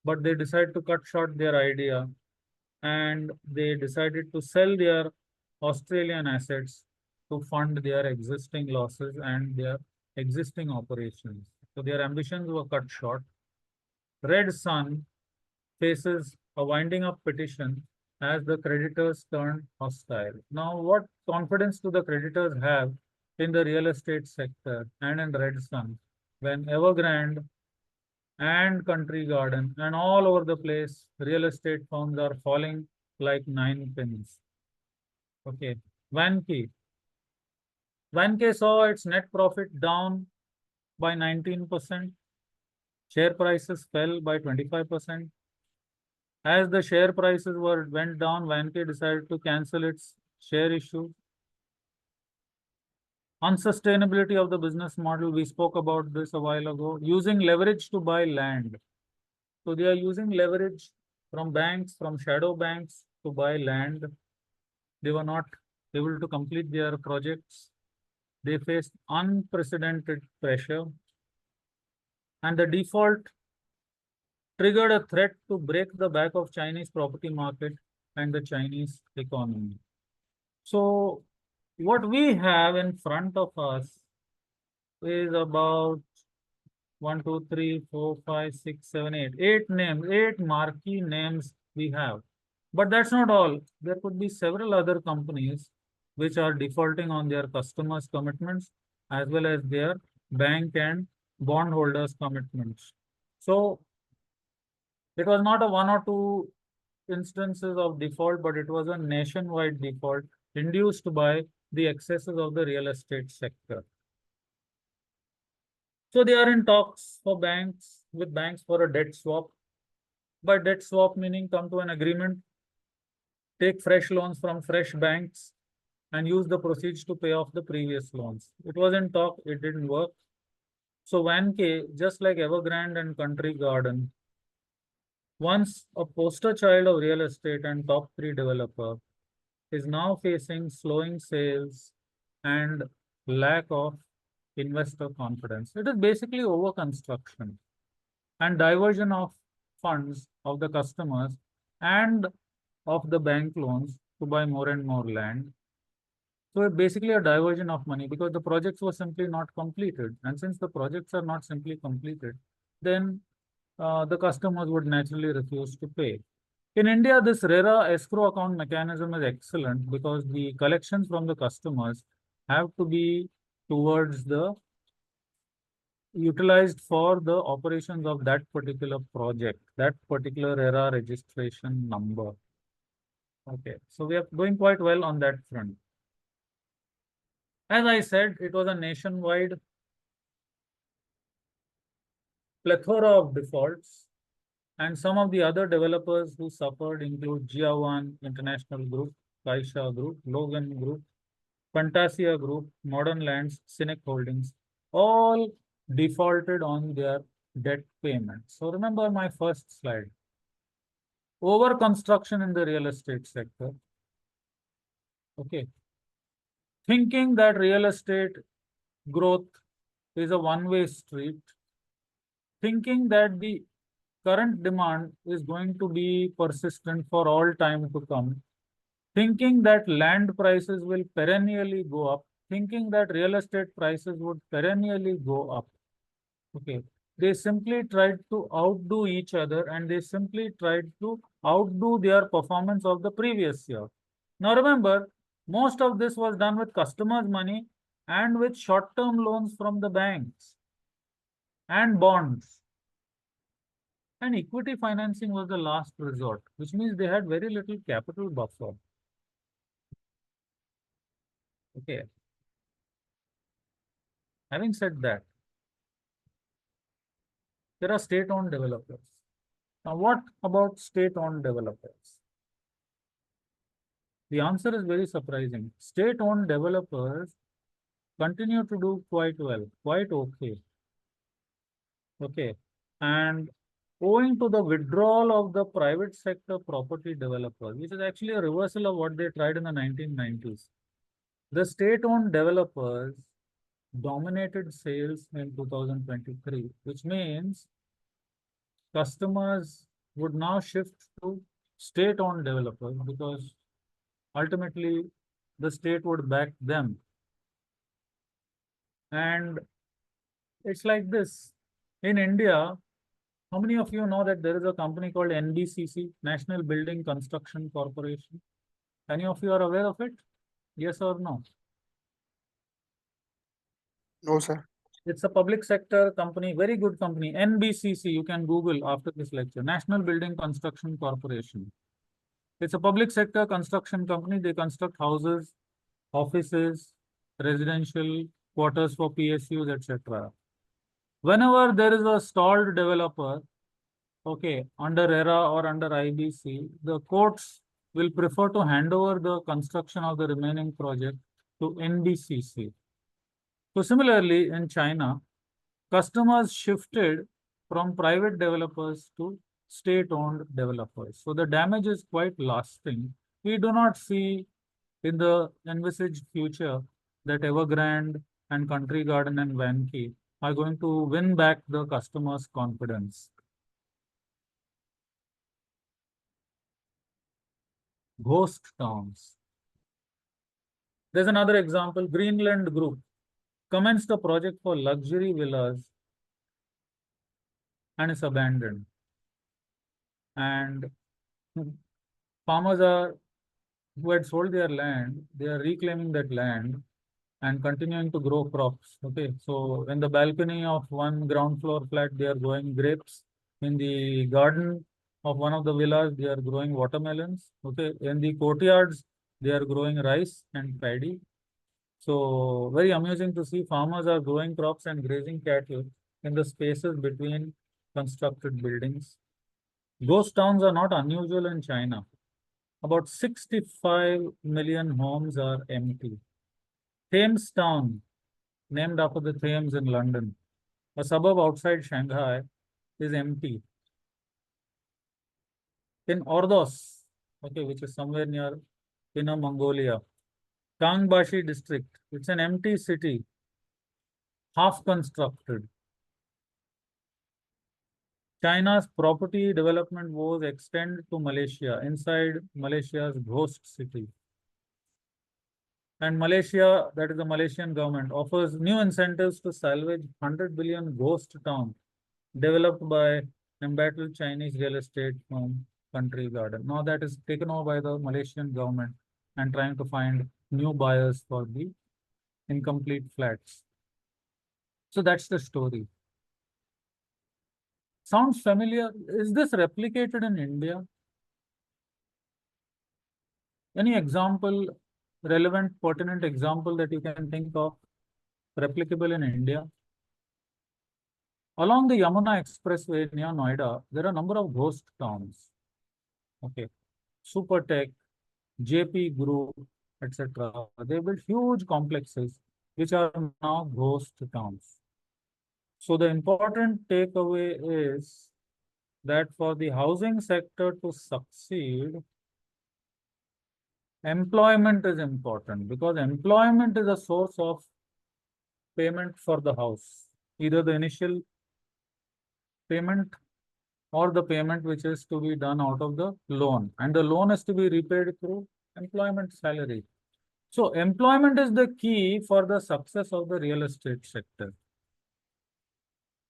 but they decided to cut short their idea and they decided to sell their Australian assets to fund their existing losses and their existing operations. So their ambitions were cut short. Red Sun faces a winding up petition as the creditors turned hostile. Now, what confidence do the creditors have in the real estate sector and in Red Sun when Evergrande and Country Garden and all over the place, real estate firms are falling like 9 pins? Okay, Vanke. Vanke saw its net profit down by 19%. Share prices fell by 25%. As the share prices went down, Vanke decided to cancel its share issue. Unsustainability of the business model, we spoke about this a while ago. Using leverage to buy land. So they are using leverage from banks, from shadow banks to buy land. They were not able to complete their projects. They faced unprecedented pressure. And the default triggered a threat to break the back of Chinese property market and the Chinese economy. So what we have in front of us is about 1, 2, 3, 4, 5, 6, 7, 8. 8 names, 8 marquee names we have. But that's not all. There could be several other companies which are defaulting on their customers' commitments as well as their bank and bondholders' commitments. So it was not a one or two instances of default, but it was a nationwide default induced by the excesses of the real estate sector. So they are in talks for banks with banks for a debt swap. By debt swap meaning come to an agreement, take fresh loans from fresh banks and use the proceeds to pay off the previous loans. It was in talk, it didn't work. So Vanke, just like Evergrande and Country Garden, once a poster child of real estate and top 3 developer, is now facing slowing sales and lack of investor confidence. It is basically over construction and diversion of funds of the customers and of the bank loans to buy more and more land. So basically a diversion of money because the projects were simply not completed. And since the projects are not simply completed, then the customers would naturally refuse to pay. In India, this RERA escrow account mechanism is excellent because the collections from the customers have to be towards the utilized for the operations of that particular project, that particular RERA registration number. Okay, so we are doing quite well on that front. As I said, it was a nationwide plethora of defaults, and some of the other developers who suffered include Jiawan International Group, Kaisha Group, Logan Group, Fantasia Group, Modern Lands, Cynic Holdings, all defaulted on their debt payments. So remember my first slide. Over construction in the real estate sector. Okay. Thinking that real estate growth is a one-way street, thinking that the current demand is going to be persistent for all time to come, thinking that land prices will perennially go up, thinking that real estate prices would perennially go up. Okay. They simply tried to outdo each other and they simply tried to outdo their performance of the previous year. Now remember, most of this was done with customers' money and with short-term loans from the banks and bonds. And equity financing was the last resort, which means they had very little capital buffer. Okay. Having said that, there are state-owned developers. Now, what about state-owned developers? The answer is very surprising. State-owned developers continue to do quite well, quite okay. Okay. And owing to the withdrawal of the private sector property developers, which is actually a reversal of what they tried in the 1990s, the state-owned developers dominated sales in 2023, which means customers would now shift to state-owned developers because ultimately the state would back them. And it's like this. In India, how many of you know that there is a company called NBCC, National Building Construction Corporation? Any of you are aware of it? Yes or no? No, sir. It's a public sector company, very good company. NBCC, you can Google after this lecture, National Building Construction Corporation. It's a public sector construction company. They construct houses, offices, residential quarters for PSUs, etc. Whenever there is a stalled developer, okay, under RERA or under IBC, the courts will prefer to hand over the construction of the remaining project to NBCC. So similarly, in China, customers shifted from private developers to state-owned developers. So the damage is quite lasting. We do not see in the envisaged future that Evergrande and Country Garden and Vanke are going to win back the customers' confidence. Ghost towns. There's another example. Greenland Group commenced a project for luxury villas and is abandoned. And farmers are who had sold their land, they are reclaiming that land and continuing to grow crops. Okay, so in the balcony of one ground floor flat, they are growing grapes. In the garden of one of the villas, they are growing watermelons. Okay, in the courtyards, they are growing rice and paddy. So very amusing to see farmers are growing crops and grazing cattle in the spaces between constructed buildings. Ghost towns are not unusual in China. About 65 million homes are empty. Thames Town, named after the Thames in London, a suburb outside Shanghai, is empty. In Ordos, okay, which is somewhere near Inner Mongolia, Kangbashi district, it's an empty city, half constructed. China's property development woes extend to Malaysia, inside Malaysia's ghost city. And Malaysia, that is the Malaysian government, offers new incentives to salvage 100 billion ghost town developed by embattled Chinese real estate firm Country Garden. Now that is taken over by the Malaysian government and trying to find new buyers for the incomplete flats. So that's the story. Sounds familiar. Is this replicated in India? Any example, relevant, pertinent example that you can think of replicable in India? Along the Yamuna Expressway near Noida, there are a number of ghost towns. Okay, Supertech, JP Group, etc. They built huge complexes which are now ghost towns. So the important takeaway is that for the housing sector to succeed, employment is important, because employment is a source of payment for the house, either the initial payment or the payment which is to be done out of the loan, and the loan is to be repaid through employment salary. So employment is the key for the success of the real estate sector.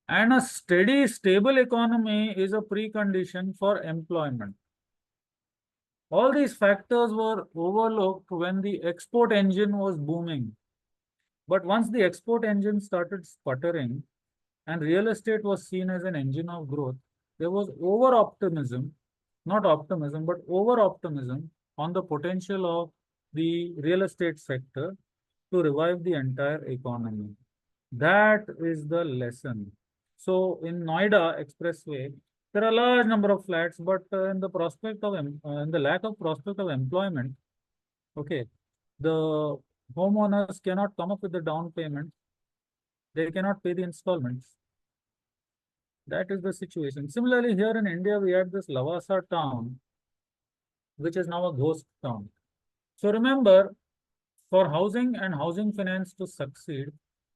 And a steady, stable economy is a precondition for employment. All these factors were overlooked when the export engine was booming. But once the export engine started sputtering and real estate was seen as an engine of growth, there was over optimism, not optimism, but over optimism on the potential of the real estate sector to revive the entire economy. That is the lesson. So in Noida Expressway, there are a large number of flats, but in the prospect of in the lack of prospect of employment, okay, the homeowners cannot come up with the down payment. They cannot pay the installments. That is the situation. Similarly, here in India, we had this Lavasa town, which is now a ghost town. So remember, for housing and housing finance to succeed,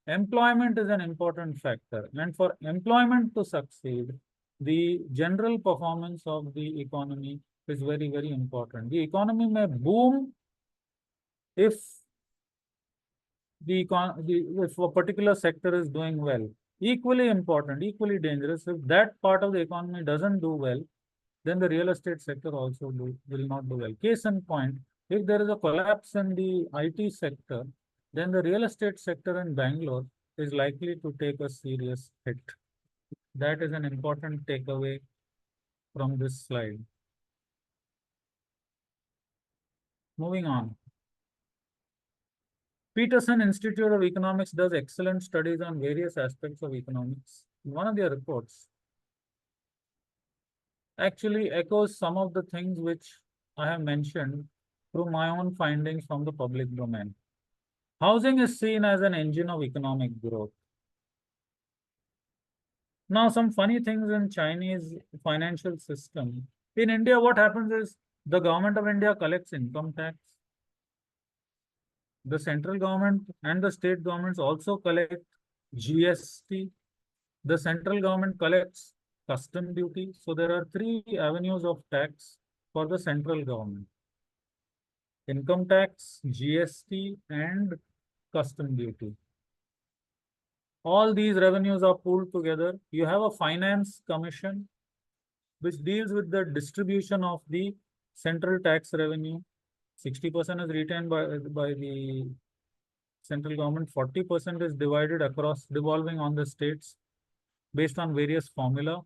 employment is an important factor. And for employment to succeed, the general performance of the economy is very, very important. The economy may boom if if a particular sector is doing well. Equally important, equally dangerous, if that part of the economy doesn't do well, then the real estate sector also will not do well. Case in point, if there is a collapse in the IT sector, then the real estate sector in Bangalore is likely to take a serious hit. That is an important takeaway from this slide. Moving on. Peterson Institute of Economics does excellent studies on various aspects of economics. In one of their reports actually echoes some of the things which I have mentioned through my own findings from the public domain. Housing is seen as an engine of economic growth. Now, some funny things in Chinese financial system. In India, what happens is the government of India collects income tax. The central government and the state governments also collect GST. The central government collects custom duty. So there are three avenues of tax for the central government: income tax, GST, and custom duty. All these revenues are pooled together. You have a finance commission which deals with the distribution of the central tax revenue. 60% is retained by the central government, 40% is divided across, devolving on the states based on various formula.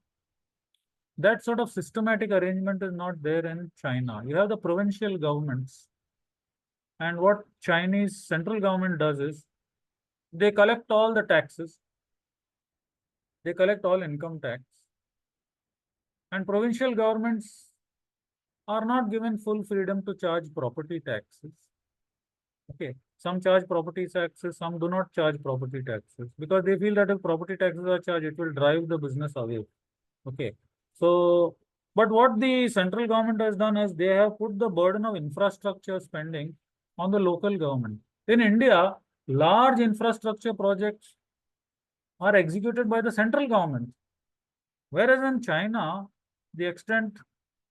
That sort of systematic arrangement is not there in China. You have the provincial governments, and what Chinese central government does is they collect all the taxes, they collect all income tax, and provincial governments are not given full freedom to charge property taxes. Okay, some charge property taxes, some do not charge property taxes because they feel that if property taxes are charged, it will drive the business away. Okay, so but what the central government has done is they have put the burden of infrastructure spending on the local government. In India, large infrastructure projects are executed by the central government, whereas in China, the extent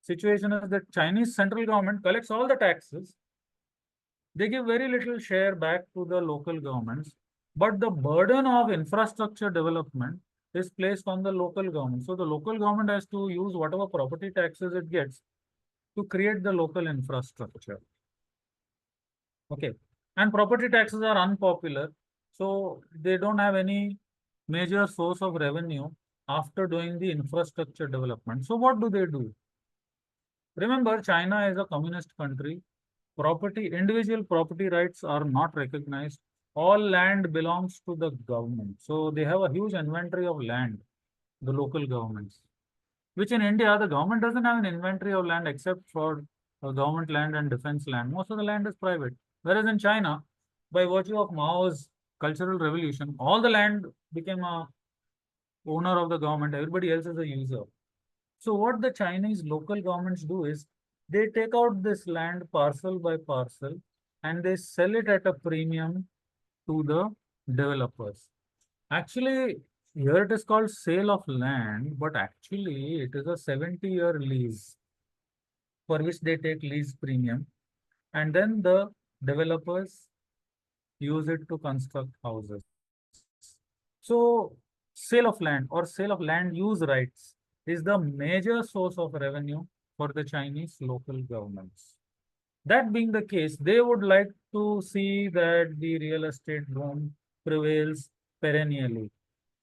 situation is that Chinese central government collects all the taxes. They give very little share back to the local governments, but the burden of infrastructure development is placed on the local government. So the local government has to use whatever property taxes it gets to create the local infrastructure. Okay. And property taxes are unpopular, so they don't have any major source of revenue after doing the infrastructure development. So what do? Remember, China is a communist country. Individual property rights are not recognized. All land belongs to the government. So they have a huge inventory of land, the local governments. Which in India, the government doesn't have an inventory of land except for government land and defense land. Most of the land is private. Whereas in China, by virtue of Mao's cultural revolution, all the land became a owner of the government. Everybody else is a user. So what the Chinese local governments do is they take out this land parcel by parcel and they sell it at a premium to the developers. Actually, here it is called sale of land, but actually it is a 70-year lease for which they take lease premium, and then the developers use it to construct houses. So sale of land or sale of land use rights is the major source of revenue for the Chinese local governments. That being the case, they would like to see that the real estate boom prevails perennially.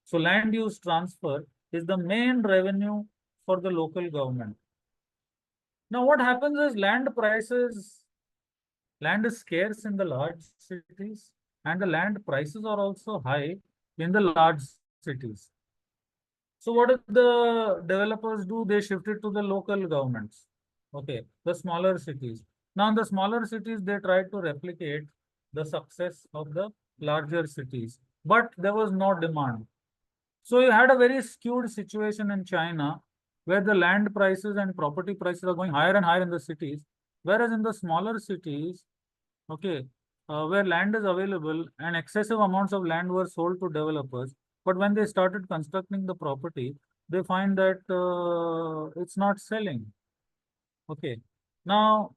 So land use transfer is the main revenue for the local government. Now what happens is land is scarce in the large cities and the land prices are also high in the large cities. So what do the developers do? They shift it to the local governments. Okay, the smaller cities. Now in the smaller cities, they try to replicate the success of the larger cities, but there was no demand. So you had a very skewed situation in China where the land prices and property prices are going higher and higher in the cities, whereas in the smaller cities, okay, where land is available and excessive amounts of land were sold to developers, but when they started constructing the property, they find that it's not selling. Okay, now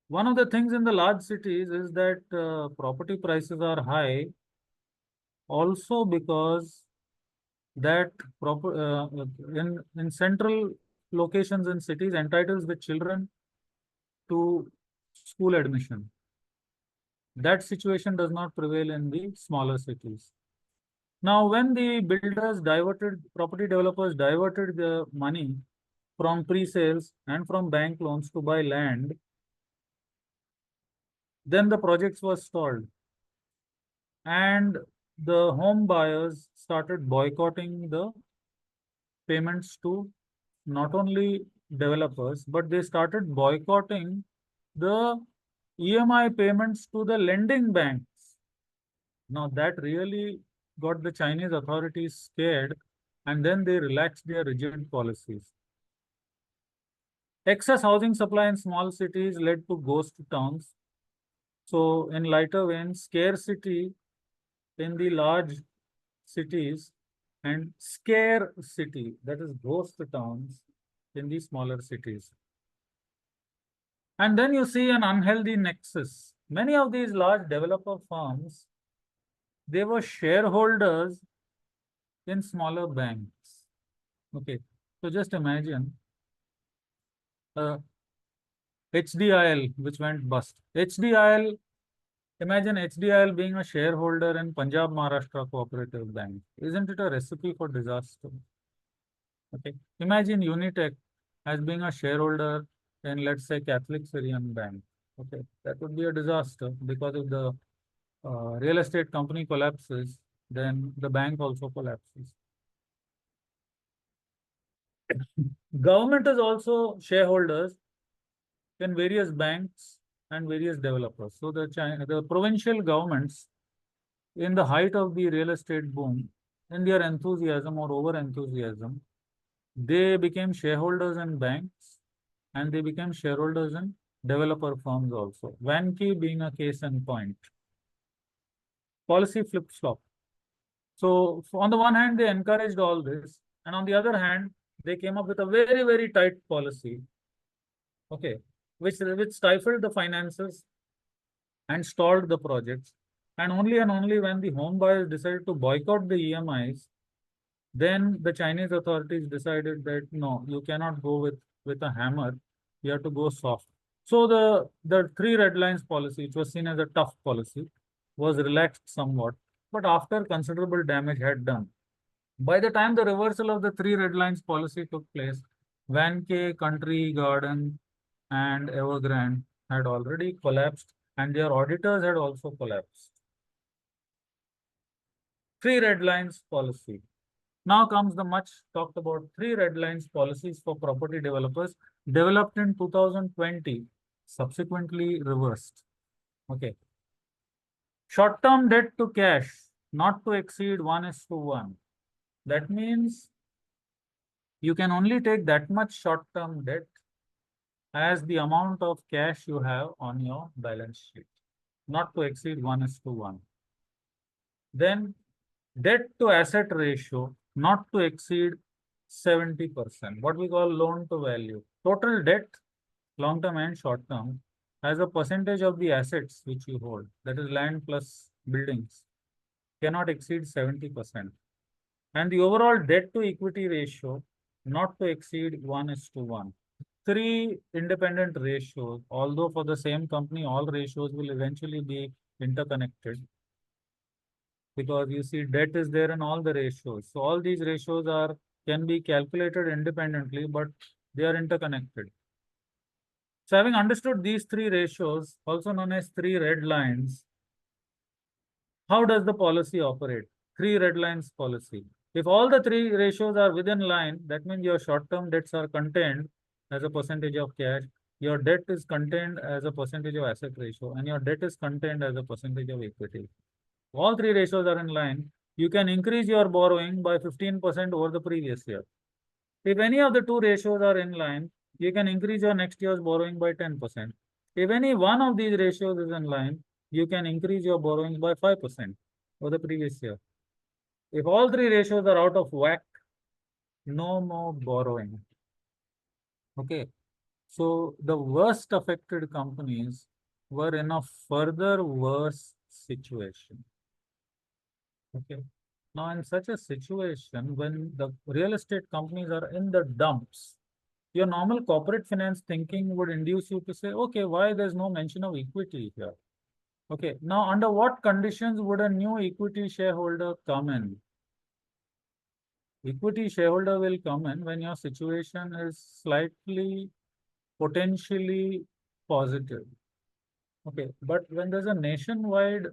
one of the things in the large cities is that property prices are high also because that in central locations in cities entitles the children to school admission. That situation does not prevail in the smaller cities. Now, when the property developers diverted the money from pre-sales and from bank loans to buy land, then the projects were stalled. And the home buyers started boycotting the payments to not only developers, but they started boycotting the EMI payments to the lending banks. Now that really got the Chinese authorities scared, and then they relaxed their rigid policies. Excess housing supply in small cities led to ghost towns. So in lighter vein, scarcity in the large cities and scare city, that is ghost towns in the smaller cities. And then you see an unhealthy nexus. Many of these large developer firms, they were shareholders in smaller banks. Okay, so just imagine HDIL, which went bust. HDIL, imagine HDIL being a shareholder in Punjab Maharashtra Cooperative Bank. Isn't it a recipe for disaster? Okay. Imagine Unitech as being a shareholder in, let's say, Catholic Syrian Bank. Okay. That would be a disaster because if the real estate company collapses, then the bank also collapses. Government is also shareholders in various banks and various developers. So the provincial governments, in the height of the real estate boom, in their enthusiasm or over enthusiasm, they became shareholders in banks and they became shareholders in developer firms also. Vanke being a case in point. Policy flip-flop. So on the one hand, they encouraged all this, and on the other hand, they came up with a very, very tight policy, okay, which stifled the finances and stalled the projects. And only when the home buyers decided to boycott the EMIs, then the Chinese authorities decided that no, you cannot go with a hammer, you have to go soft. So the three red lines policy, which was seen as a tough policy, was relaxed somewhat, but after considerable damage had done. By the time the reversal of the three red lines policy took place, Vanke, Country Garden, and Evergrande had already collapsed, and their auditors had also collapsed. Three red lines policy. Now comes the much talked about three red lines policies for property developers developed in 2020, subsequently reversed. Okay. Short-term debt to cash not to exceed 1:1. That means you can only take that much short-term debt as the amount of cash you have on your balance sheet, not to exceed 1:1. Then debt to asset ratio not to exceed 70%, what we call loan to value. Total debt, long-term and short-term, as a percentage of the assets which you hold, that is land plus buildings, cannot exceed 70%. And the overall debt to equity ratio not to exceed 1:1. Three independent ratios, although for the same company, all ratios will eventually be interconnected, because you see debt is there in all the ratios. So all these ratios can be calculated independently, but they are interconnected. So having understood these three ratios, also known as three red lines, how does the policy operate? Three red lines policy. If all the three ratios are within line, that means your short-term debts are contained as a percentage of cash, your debt is contained as a percentage of asset ratio, and your debt is contained as a percentage of equity. All three ratios are in line, you can increase your borrowing by 15% over the previous year. If any of the two ratios are in line, you can increase your next year's borrowing by 10%. If any one of these ratios is in line, you can increase your borrowings by 5% over the previous year. If all three ratios are out of whack, no more borrowing. Okay. So the worst affected companies were in a further worse situation. Okay. Now, in such a situation, when the real estate companies are in the dumps, your normal corporate finance thinking would induce you to say, okay, why there's no mention of equity here? Okay, now under what conditions would a new equity shareholder come in? Equity shareholder will come in when your situation is slightly, potentially positive. Okay, but when there's a nationwide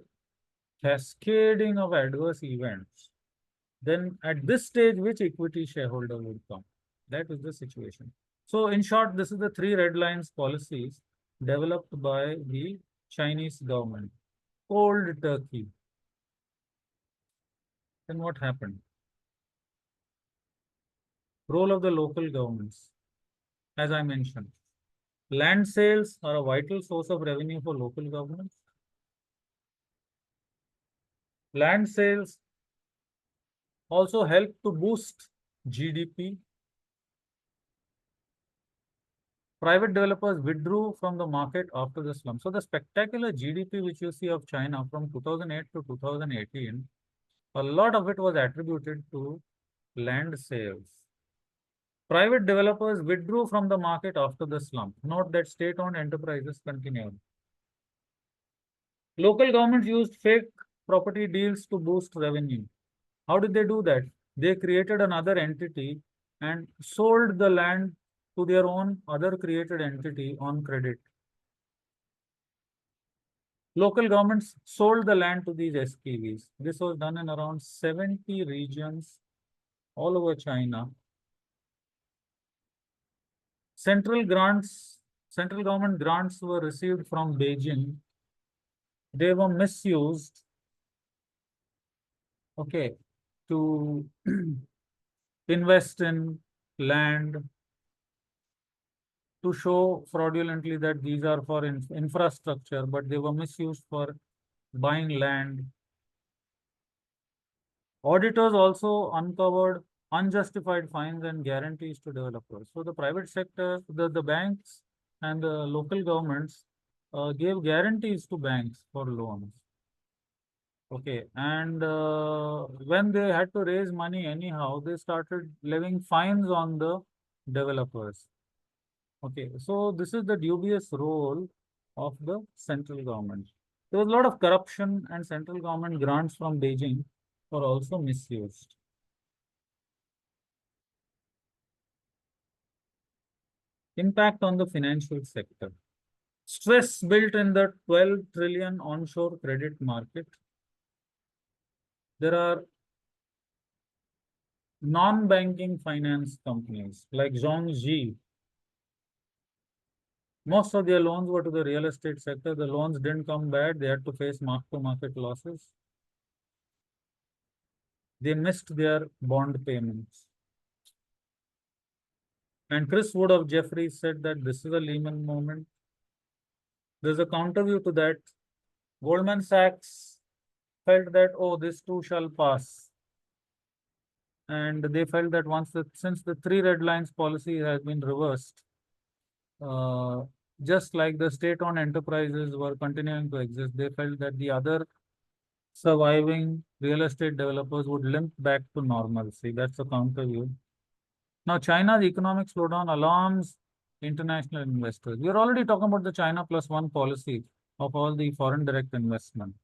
cascading of adverse events, then at this stage, which equity shareholder would come? That is the situation. So in short, this is the three red lines policies developed by the Chinese government. Cold turkey. Then what happened? Role of the local governments. As I mentioned, land sales are a vital source of revenue for local governments. Land sales also help to boost GDP. Private developers withdrew from the market after the slump. So the spectacular GDP which you see of China from 2008 to 2018, a lot of it was attributed to land sales. Private developers withdrew from the market after the slump. Note that state-owned enterprises continued. Local governments used fake property deals to boost revenue. How did they do that? They created another entity and sold the land to their own other created entity on credit. Local governments sold the land to these SPVs. This was done in around 70 regions all over China. Central government grants were received from Beijing. They were misused, okay, to invest in land, to show fraudulently that these are for infrastructure, but they were misused for buying land. Auditors also uncovered unjustified fines and guarantees to developers. So the private sector, the banks and the local governments gave guarantees to banks for loans. Okay, and when they had to raise money anyhow, they started levying fines on the developers. Okay, so this is the dubious role of the central government. There was a lot of corruption and central government grants from Beijing were also misused. Impact on the financial sector. Stress built in the 12 trillion onshore credit market. There are non-banking finance companies like Zhongji. Most of their loans were to the real estate sector. The loans didn't come bad. They had to face mark-to-market losses. They missed their bond payments. And Chris Wood of Jefferies said that this is a Lehman moment. There's a counter view to that. Goldman Sachs felt that, oh, this too shall pass. And they felt that since the three red lines policy has been reversed, just like the state-owned enterprises were continuing to exist, they felt that the other surviving real estate developers would limp back to normalcy. That's a counter view. Now, China's economic slowdown alarms international investors. We are already talking about the China plus one policy of all the foreign direct investment.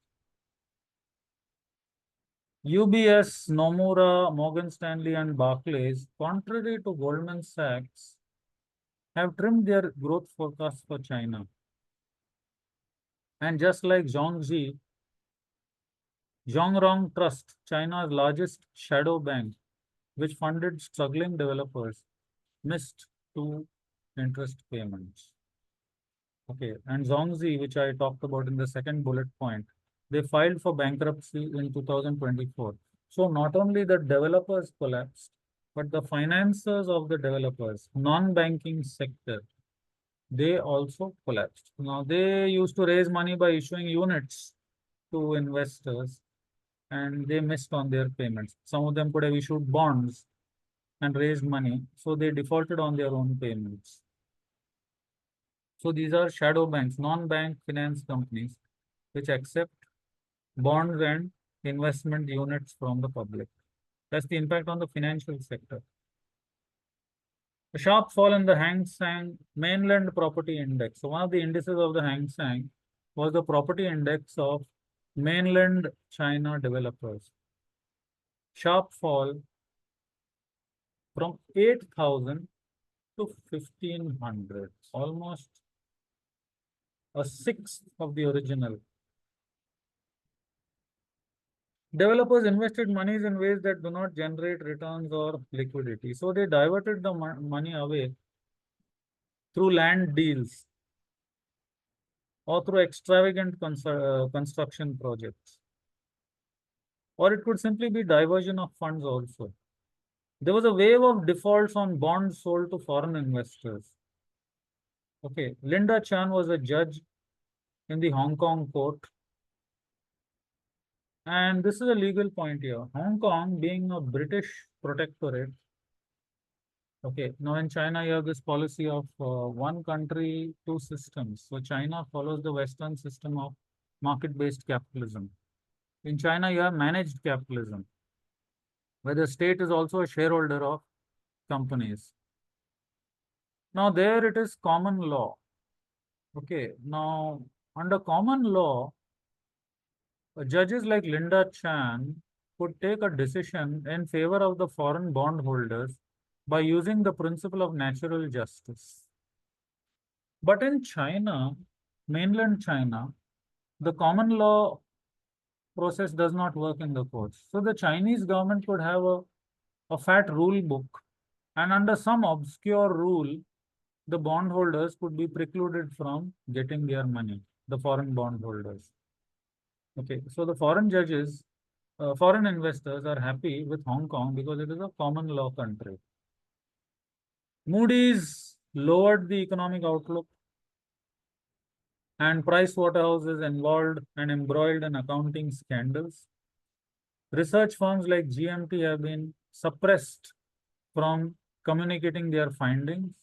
UBS, Nomura, Morgan Stanley, and Barclays, contrary to Goldman Sachs, have trimmed their growth forecast for China. And just like Zhongji, Zhongrong Trust, China's largest shadow bank, which funded struggling developers, missed 2 interest payments. Okay, and Zhongzi, which I talked about in the second bullet point, they filed for bankruptcy in 2024. So not only the developers collapsed, but the financiers of the developers, non-banking sector, they also collapsed. Now they used to raise money by issuing units to investors, and they missed on their payments. Some of them could have issued bonds and raised money, so they defaulted on their own payments. So these are shadow banks, non-bank finance companies, which accept bonds and investment units from the public. That's the impact on the financial sector. A sharp fall in the Hang Seng Mainland Property Index. So one of the indices of the Hang Seng was the property index of mainland China developers. Sharp fall from 8,000 to 1,500, almost a sixth of the original. Developers invested monies in ways that do not generate returns or liquidity. So they diverted the money away through land deals or through extravagant construction projects. Or it could simply be diversion of funds also. There was a wave of defaults on bonds sold to foreign investors. Okay, Linda Chan was a judge in the Hong Kong court. And this is a legal point here. Hong Kong being a British protectorate. Okay, now in China, you have this policy of one country, two systems. So China follows the Western system of market-based capitalism. In China, you have managed capitalism, where the state is also a shareholder of companies. Now there it is common law. Okay, now under common law, judges like Linda Chan could take a decision in favor of the foreign bondholders by using the principle of natural justice. But in China, mainland China, the common law process does not work in the courts. So the Chinese government could have a fat rule book, and under some obscure rule, the bondholders could be precluded from getting their money, the foreign bondholders. Okay, so the foreign judges, foreign investors are happy with Hong Kong because it is a common law country. Moody's lowered the economic outlook, and Price Waterhouse is involved and embroiled in accounting scandals. Research firms like GMT have been suppressed from communicating their findings.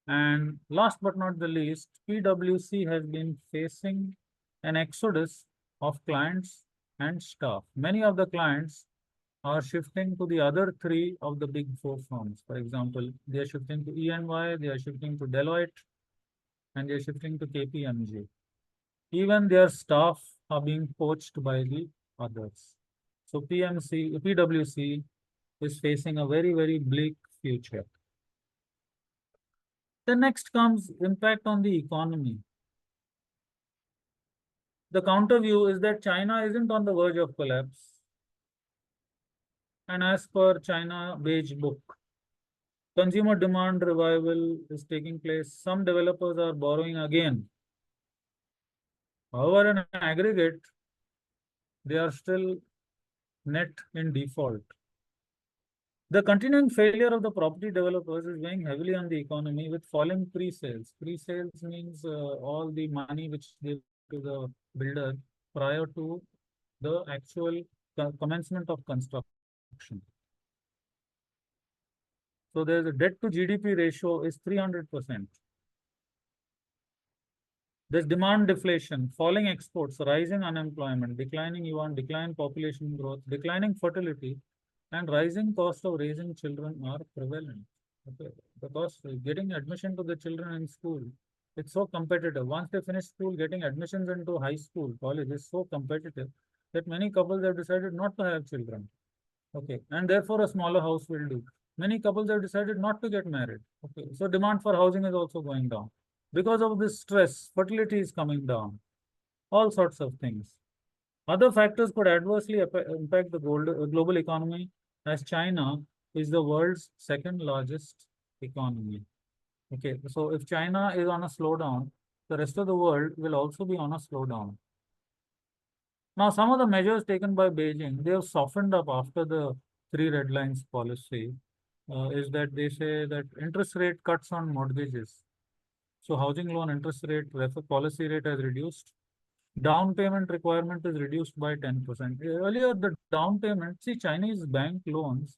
And last but not the least, PwC has been facing an exodus of clients and staff. Many of the clients are shifting to the other three of the big four firms. For example, they are shifting to EY, they are shifting to Deloitte, and they are shifting to KPMG. Even their staff are being poached by the others. So PwC is facing a very, very bleak future. Then next comes impact on the economy. The counter view is that China isn't on the verge of collapse. And as per China Beige Book, consumer demand revival is taking place. Some developers are borrowing again. However, in aggregate, they are still net in default. The continuing failure of the property developers is weighing heavily on the economy with falling pre-sales. Pre-sales means all the money which they give to the builder prior to the actual commencement of construction. So there's a debt to GDP ratio is 300%. There's demand deflation, falling exports, rising unemployment, declining yuan, declining population growth, declining fertility, and rising cost of raising children are prevalent. Okay. The cost getting admission to the children in school, it's so competitive. Once they finish school, getting admissions into high school, college is so competitive that many couples have decided not to have children. Okay, and therefore a smaller house will do. Many couples have decided not to get married. Okay, so demand for housing is also going down. Because of this stress, fertility is coming down. All sorts of things. Other factors could adversely impact the global economy, as China is the world's second largest economy. Okay, so if China is on a slowdown, the rest of the world will also be on a slowdown. Now, some of the measures taken by Beijing, they have softened up after the three red lines policy, is that they say that interest rate cuts on mortgages. So housing loan interest rate policy rate has reduced. Down payment requirement is reduced by 10%. Earlier, the down payment, see, Chinese bank loans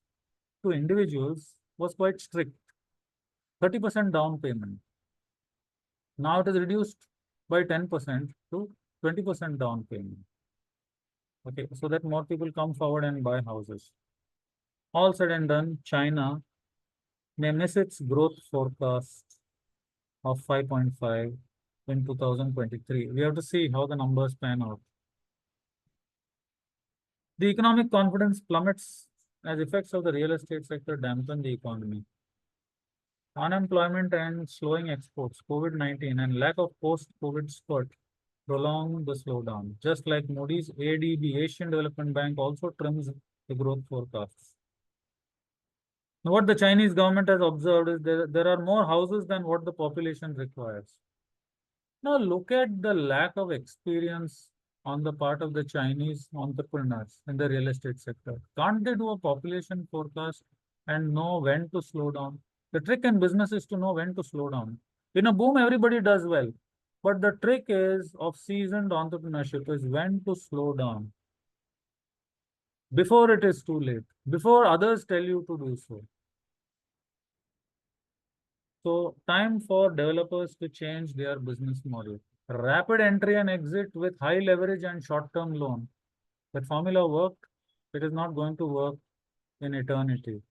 to individuals was quite strict, 30% down payment. Now it is reduced by 10% to 20% down payment. Okay, so that more people come forward and buy houses. All said and done, China may miss its growth forecast of 5.5 in 2023. We have to see how the numbers pan out. The economic confidence plummets as effects of the real estate sector dampen the economy. Unemployment and slowing exports, COVID-19 and lack of post-COVID spurt prolong the slowdown. Just like Moody's, ADB, Asian Development Bank also trims the growth forecasts. Now, what the Chinese government has observed is there are more houses than what the population requires. Now look at the lack of experience on the part of the Chinese entrepreneurs in the real estate sector. Can't they do a population forecast and know when to slow down? The trick in business is to know when to slow down. In a boom, everybody does well. But the trick is of seasoned entrepreneurship is when to slow down before it is too late, before others tell you to do so. So time for developers to change their business model. Rapid entry and exit with high leverage and short-term loan. That formula worked. It is not going to work in eternity.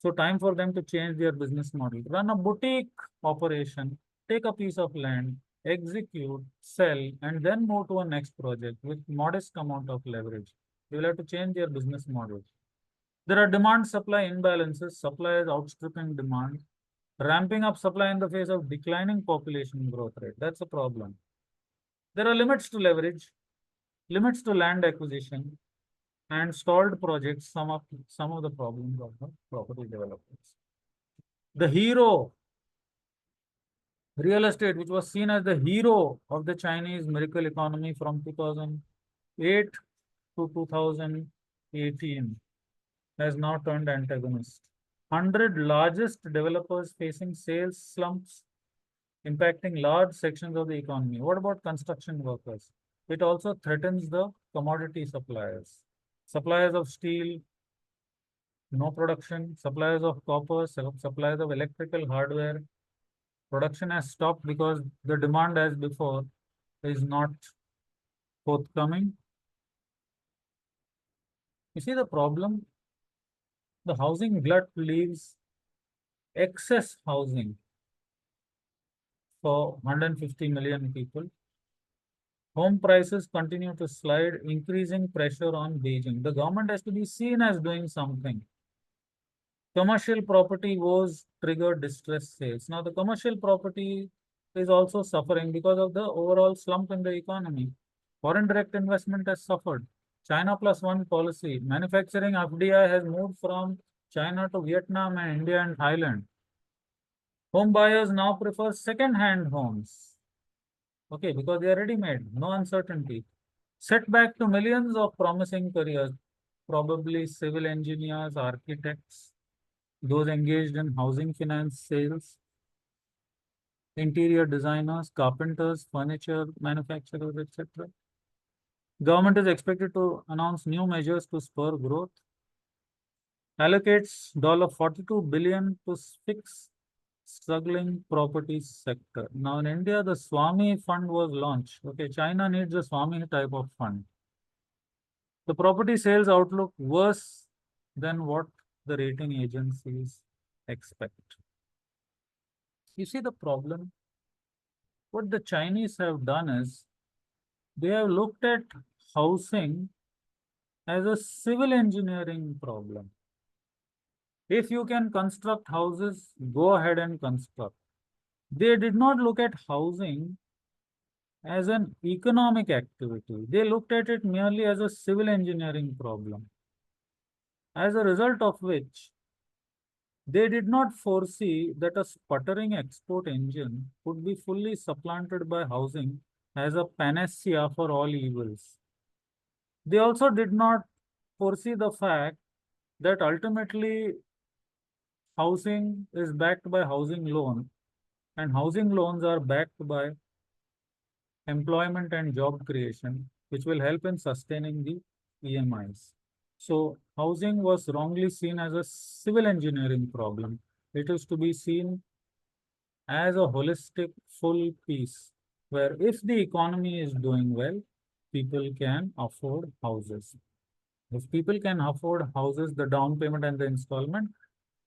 So time for them to change their business model. Run a boutique operation, take a piece of land, execute, sell, and then move to a next project with modest amount of leverage. They will have to change their business model. There are demand-supply imbalances, supply is outstripping demand, ramping up supply in the face of declining population growth rate. That's a problem. There are limits to leverage, limits to land acquisition, and stalled projects, some of the problems of the property developers. The hero, real estate, which was seen as the hero of the Chinese miracle economy from 2008 to 2018, has now turned antagonist. 100 largest developers facing sales slumps, impacting large sections of the economy. What about construction workers? It also threatens the commodity suppliers. Suppliers of steel, no production. Suppliers of copper, suppliers of electrical hardware. Production has stopped because the demand as before is not forthcoming. You see the problem? The housing glut leaves excess housing for 150 million people. Home prices continue to slide, increasing pressure on Beijing. The government has to be seen as doing something. Commercial property woes trigger distress sales. Now, the commercial property is also suffering because of the overall slump in the economy. Foreign direct investment has suffered. China plus one policy. Manufacturing FDI has moved from China to Vietnam and India and Thailand. Home buyers now prefer second-hand homes. Okay, because they are ready-made, no uncertainty. Setback to millions of promising careers, probably civil engineers, architects, those engaged in housing finance sales, interior designers, carpenters, furniture manufacturers, etc. Government is expected to announce new measures to spur growth. Allocates $42 billion to fix struggling property sector. Now in India, the Swami fund was launched. Okay, China needs a Swami type of fund. The property sales outlook worse than what the rating agencies expect. You see the problem? What the Chinese have done is they have looked at housing as a civil engineering problem. If you can construct houses, go ahead and construct. They did not look at housing as an economic activity. They looked at it merely as a civil engineering problem. As a result of which, they did not foresee that a sputtering export engine could be fully supplanted by housing as a panacea for all evils. They also did not foresee the fact that ultimately housing is backed by housing loan, and housing loans are backed by employment and job creation, which will help in sustaining the EMIs. So housing was wrongly seen as a civil engineering problem. It is to be seen as a holistic full piece, where if the economy is doing well, people can afford houses. If people can afford houses, the down payment and the installment,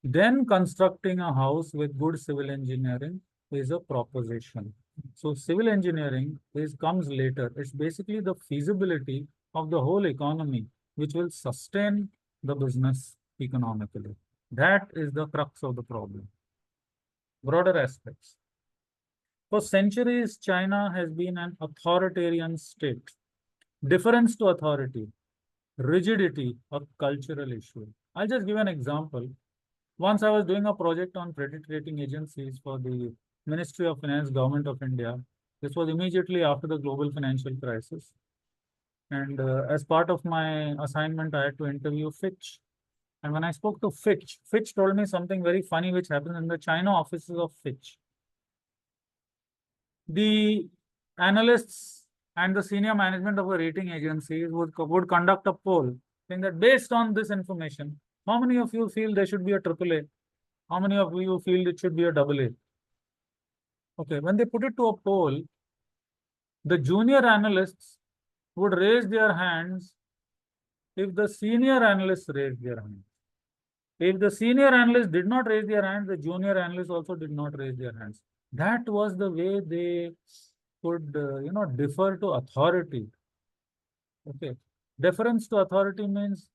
then constructing a house with good civil engineering is a proposition. So civil engineering comes later. It's basically the feasibility of the whole economy, which will sustain the business economically. That is the crux of the problem. Broader aspects. For centuries, China has been an authoritarian state. Difference to authority, rigidity, a cultural issue. I'll just give an example. Once I was doing a project on credit rating agencies for the Ministry of Finance, Government of India. This was immediately after the global financial crisis. And as part of my assignment, I had to interview Fitch. And when I spoke to Fitch, Fitch told me something very funny which happened in the China offices of Fitch. The analysts and the senior management of the rating agencies would conduct a poll saying that based on this information, how many of you feel there should be a AAA? How many of you feel it should be a AA? Okay, when they put it to a poll, the junior analysts would raise their hands if the senior analysts raised their hands. If the senior analysts did not raise their hands, the junior analysts also did not raise their hands. That was the way they could, defer to authority. Okay. Deference to authority means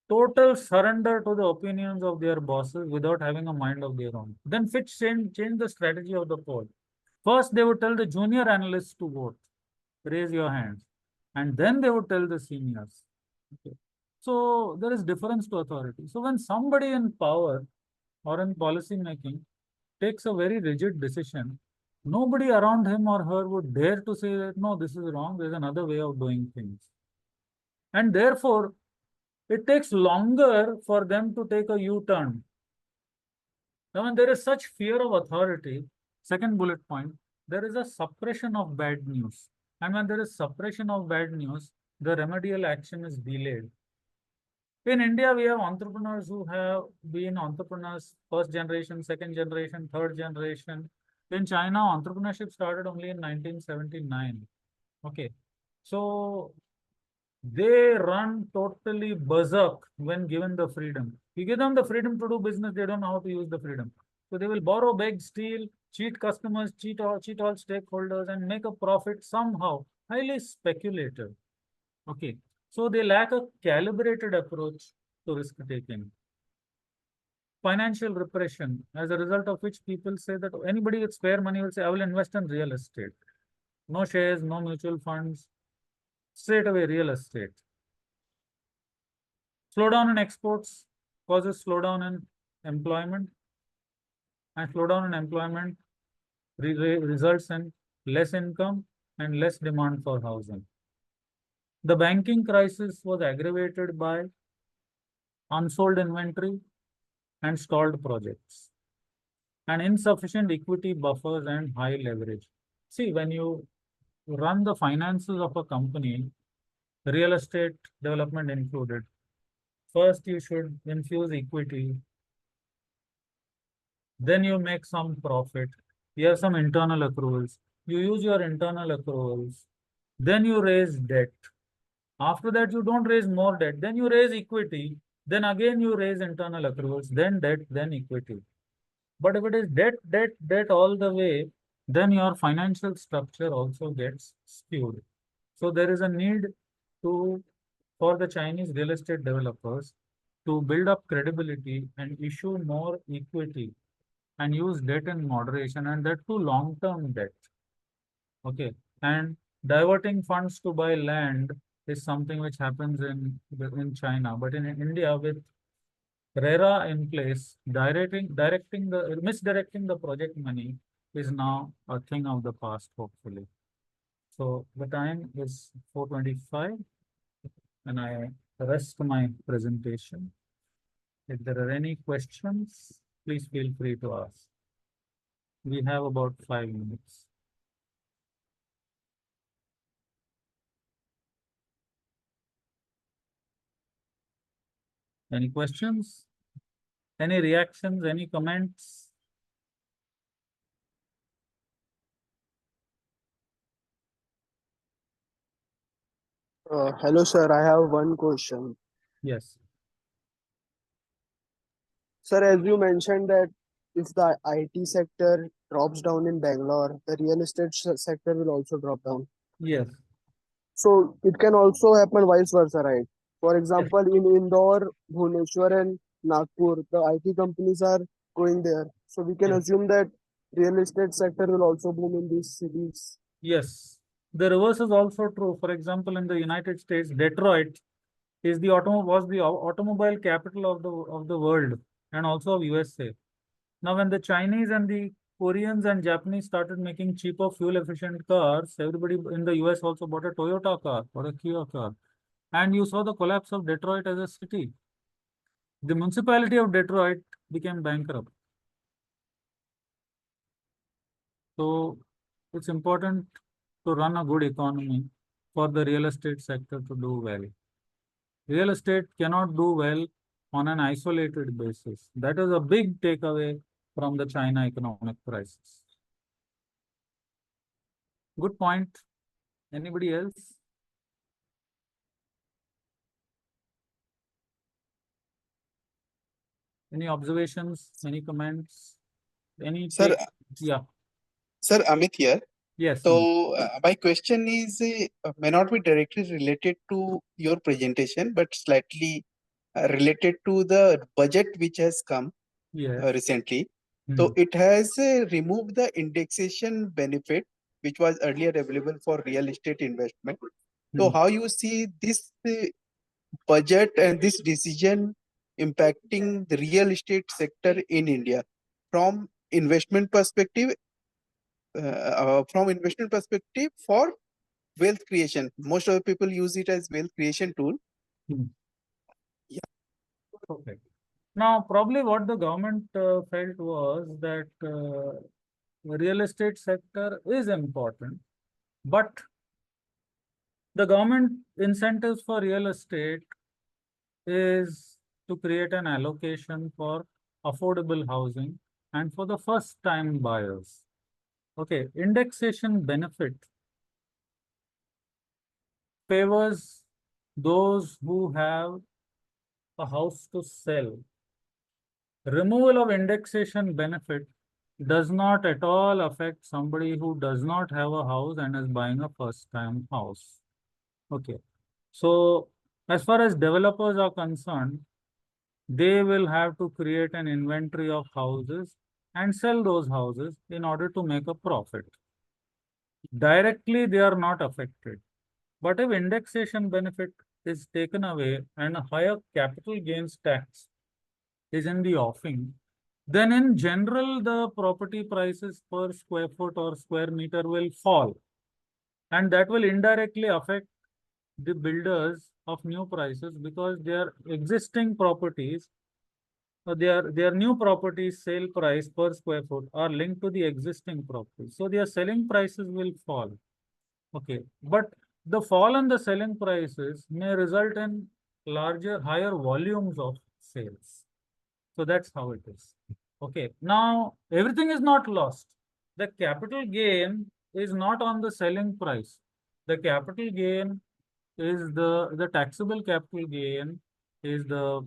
total surrender to the opinions of their bosses without having a mind of their own. Then Fitch changed the strategy of the poll. First, they would tell the junior analysts to vote, raise your hands, and then they would tell the seniors. Okay. So there is difference to authority. So when somebody in power or in policy making takes a very rigid decision, nobody around him or her would dare to say that, no, this is wrong, there's another way of doing things. And therefore, it takes longer for them to take a U-turn. Now, when there is such fear of authority, second bullet point, there is a suppression of bad news. And when there is suppression of bad news, the remedial action is delayed. In India, we have entrepreneurs who have been entrepreneurs first generation, second generation, third generation. In China, entrepreneurship started only in 1979. Okay. So they run totally berserk when given the freedom. You give them the freedom to do business, they don't know how to use the freedom. So they will borrow, beg, steal, cheat customers, cheat all stakeholders, and make a profit somehow. Highly speculative. Okay. So they lack a calibrated approach to risk taking. Financial repression, as a result of which people say that anybody with spare money will say, I will invest in real estate. No shares, no mutual funds, straight away real estate. Slowdown in exports causes slowdown in employment, and slowdown in employment results in less income and less demand for housing. The banking crisis was aggravated by unsold inventory and stalled projects, and insufficient equity buffers and high leverage. See, when you run the finances of a company, real estate development included, first you should infuse equity, then you make some profit, you have some internal accruals, you use your internal accruals, then you raise debt. After that, you don't raise more debt, then you raise equity, then again you raise internal accruals, then debt, then equity. But if it is debt all the way, then your financial structure also gets skewed. So there is a need for the Chinese real estate developers to build up credibility and issue more equity and use debt in moderation, and that too long-term debt. Okay. And diverting funds to buy land is something which happens in China. But in India, with RERA in place, misdirecting the project money is now a thing of the past, hopefully. So the time is 4:25 and I rest my presentation. If there are any questions, please feel free to ask. We have about 5 minutes. Any questions? Any reactions? Any comments? Hello, sir. I have one question. Yes. Sir, as you mentioned that if the IT sector drops down in Bangalore, the real estate sector will also drop down. Yes. So it can also happen vice versa, right? For Yes. example, in Indore, Bhubaneswar, and Nagpur, the IT companies are going there. So we can Yes. assume that real estate sector will also boom in these cities. Yes. The reverse is also true. For example, in the United States, Detroit was the automobile capital of the world and also of USA. Now, when the Chinese and the Koreans and Japanese started making cheaper fuel efficient cars, everybody in the US also bought a Toyota car or a Kia car. And you saw the collapse of Detroit as a city. The municipality of Detroit became bankrupt. So it's important to run a good economy for the real estate sector to do well. Real estate cannot do well on an isolated basis. That is a big takeaway from the China economic crisis. Good point. Anybody else? Any observations, any comments, any Sir, yeah, Sir Amit here. yes. So my question is may not be directly related to your presentation, but slightly related to the budget which has come Yes. recently. Hmm. So it has removed the indexation benefit which was earlier available for real estate investment. So Hmm. how you see this budget and this decision impacting the real estate sector in India from investment perspective? From investment perspective for wealth creation, most of the people use it as wealth creation tool. Hmm. Yeah. Okay. Now, probably what the government felt was that real estate sector is important, but the government incentives for real estate is to create an allocation for affordable housing and for the first time buyers. Okay, indexation benefit favors those who have a house to sell. Removal of indexation benefit does not at all affect somebody who does not have a house and is buying a first time house. Okay. So as far as developers are concerned, they will have to create an inventory of houses and sell those houses in order to make a profit. Directly, they are not affected. But if indexation benefit is taken away and a higher capital gains tax is in the offing, then in general, the property prices per square foot or square meter will fall. And that will indirectly affect the builders of new prices because their existing properties, their new properties sale price per square foot are linked to the existing properties. So their selling prices will fall. Okay, but the fall in the selling prices may result in higher volumes of sales. So that's how it is. Okay, now everything is not lost. The capital gain is not on the selling price. The capital gain is the taxable capital gain is the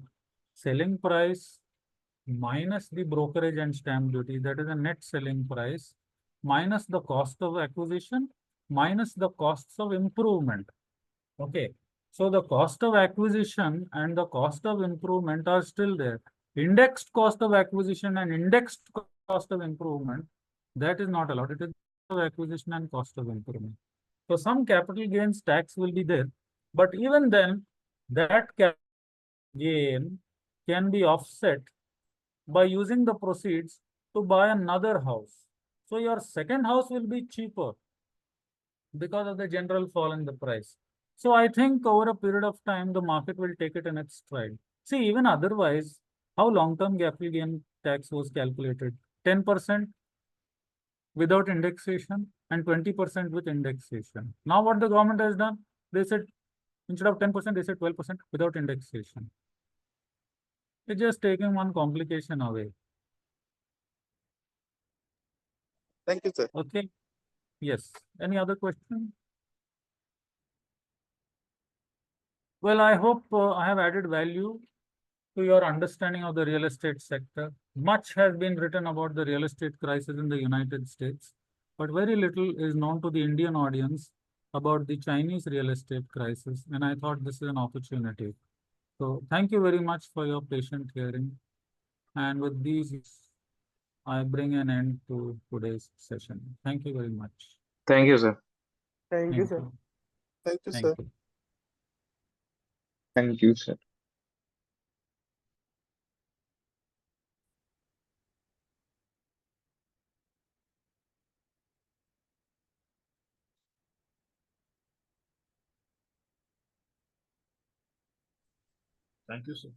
selling price minus the brokerage and stamp duty, that is the net selling price, minus the cost of acquisition, minus the costs of improvement. Okay. So the cost of acquisition and the cost of improvement are still there. Indexed cost of acquisition and indexed cost of improvement, that is not allowed. It is cost of acquisition and cost of improvement. So some capital gains tax will be there, but even then, that capital gain can be offset by using the proceeds to buy another house. So your second house will be cheaper because of the general fall in the price. So I think over a period of time, the market will take it in its stride. See, even otherwise, how long-term capital gain tax was calculated? 10% without indexation and 20% with indexation. Now what the government has done, they said instead of 10%, they said 12% without indexation. It's just taking one complication away. Thank you, sir. Okay. Yes. Any other question? Well, I hope I have added value to your understanding of the real estate sector. Much has been written about the real estate crisis in the United States, but very little is known to the Indian audience about the Chinese real estate crisis. And I thought this is an opportunity. So thank you very much for your patient hearing. And with these, I bring an end to today's session. Thank you very much. Thank you, sir. Thank you, Thank sir. you. Thank you, Thank sir. you. Thank you, sir. Thank you, sir.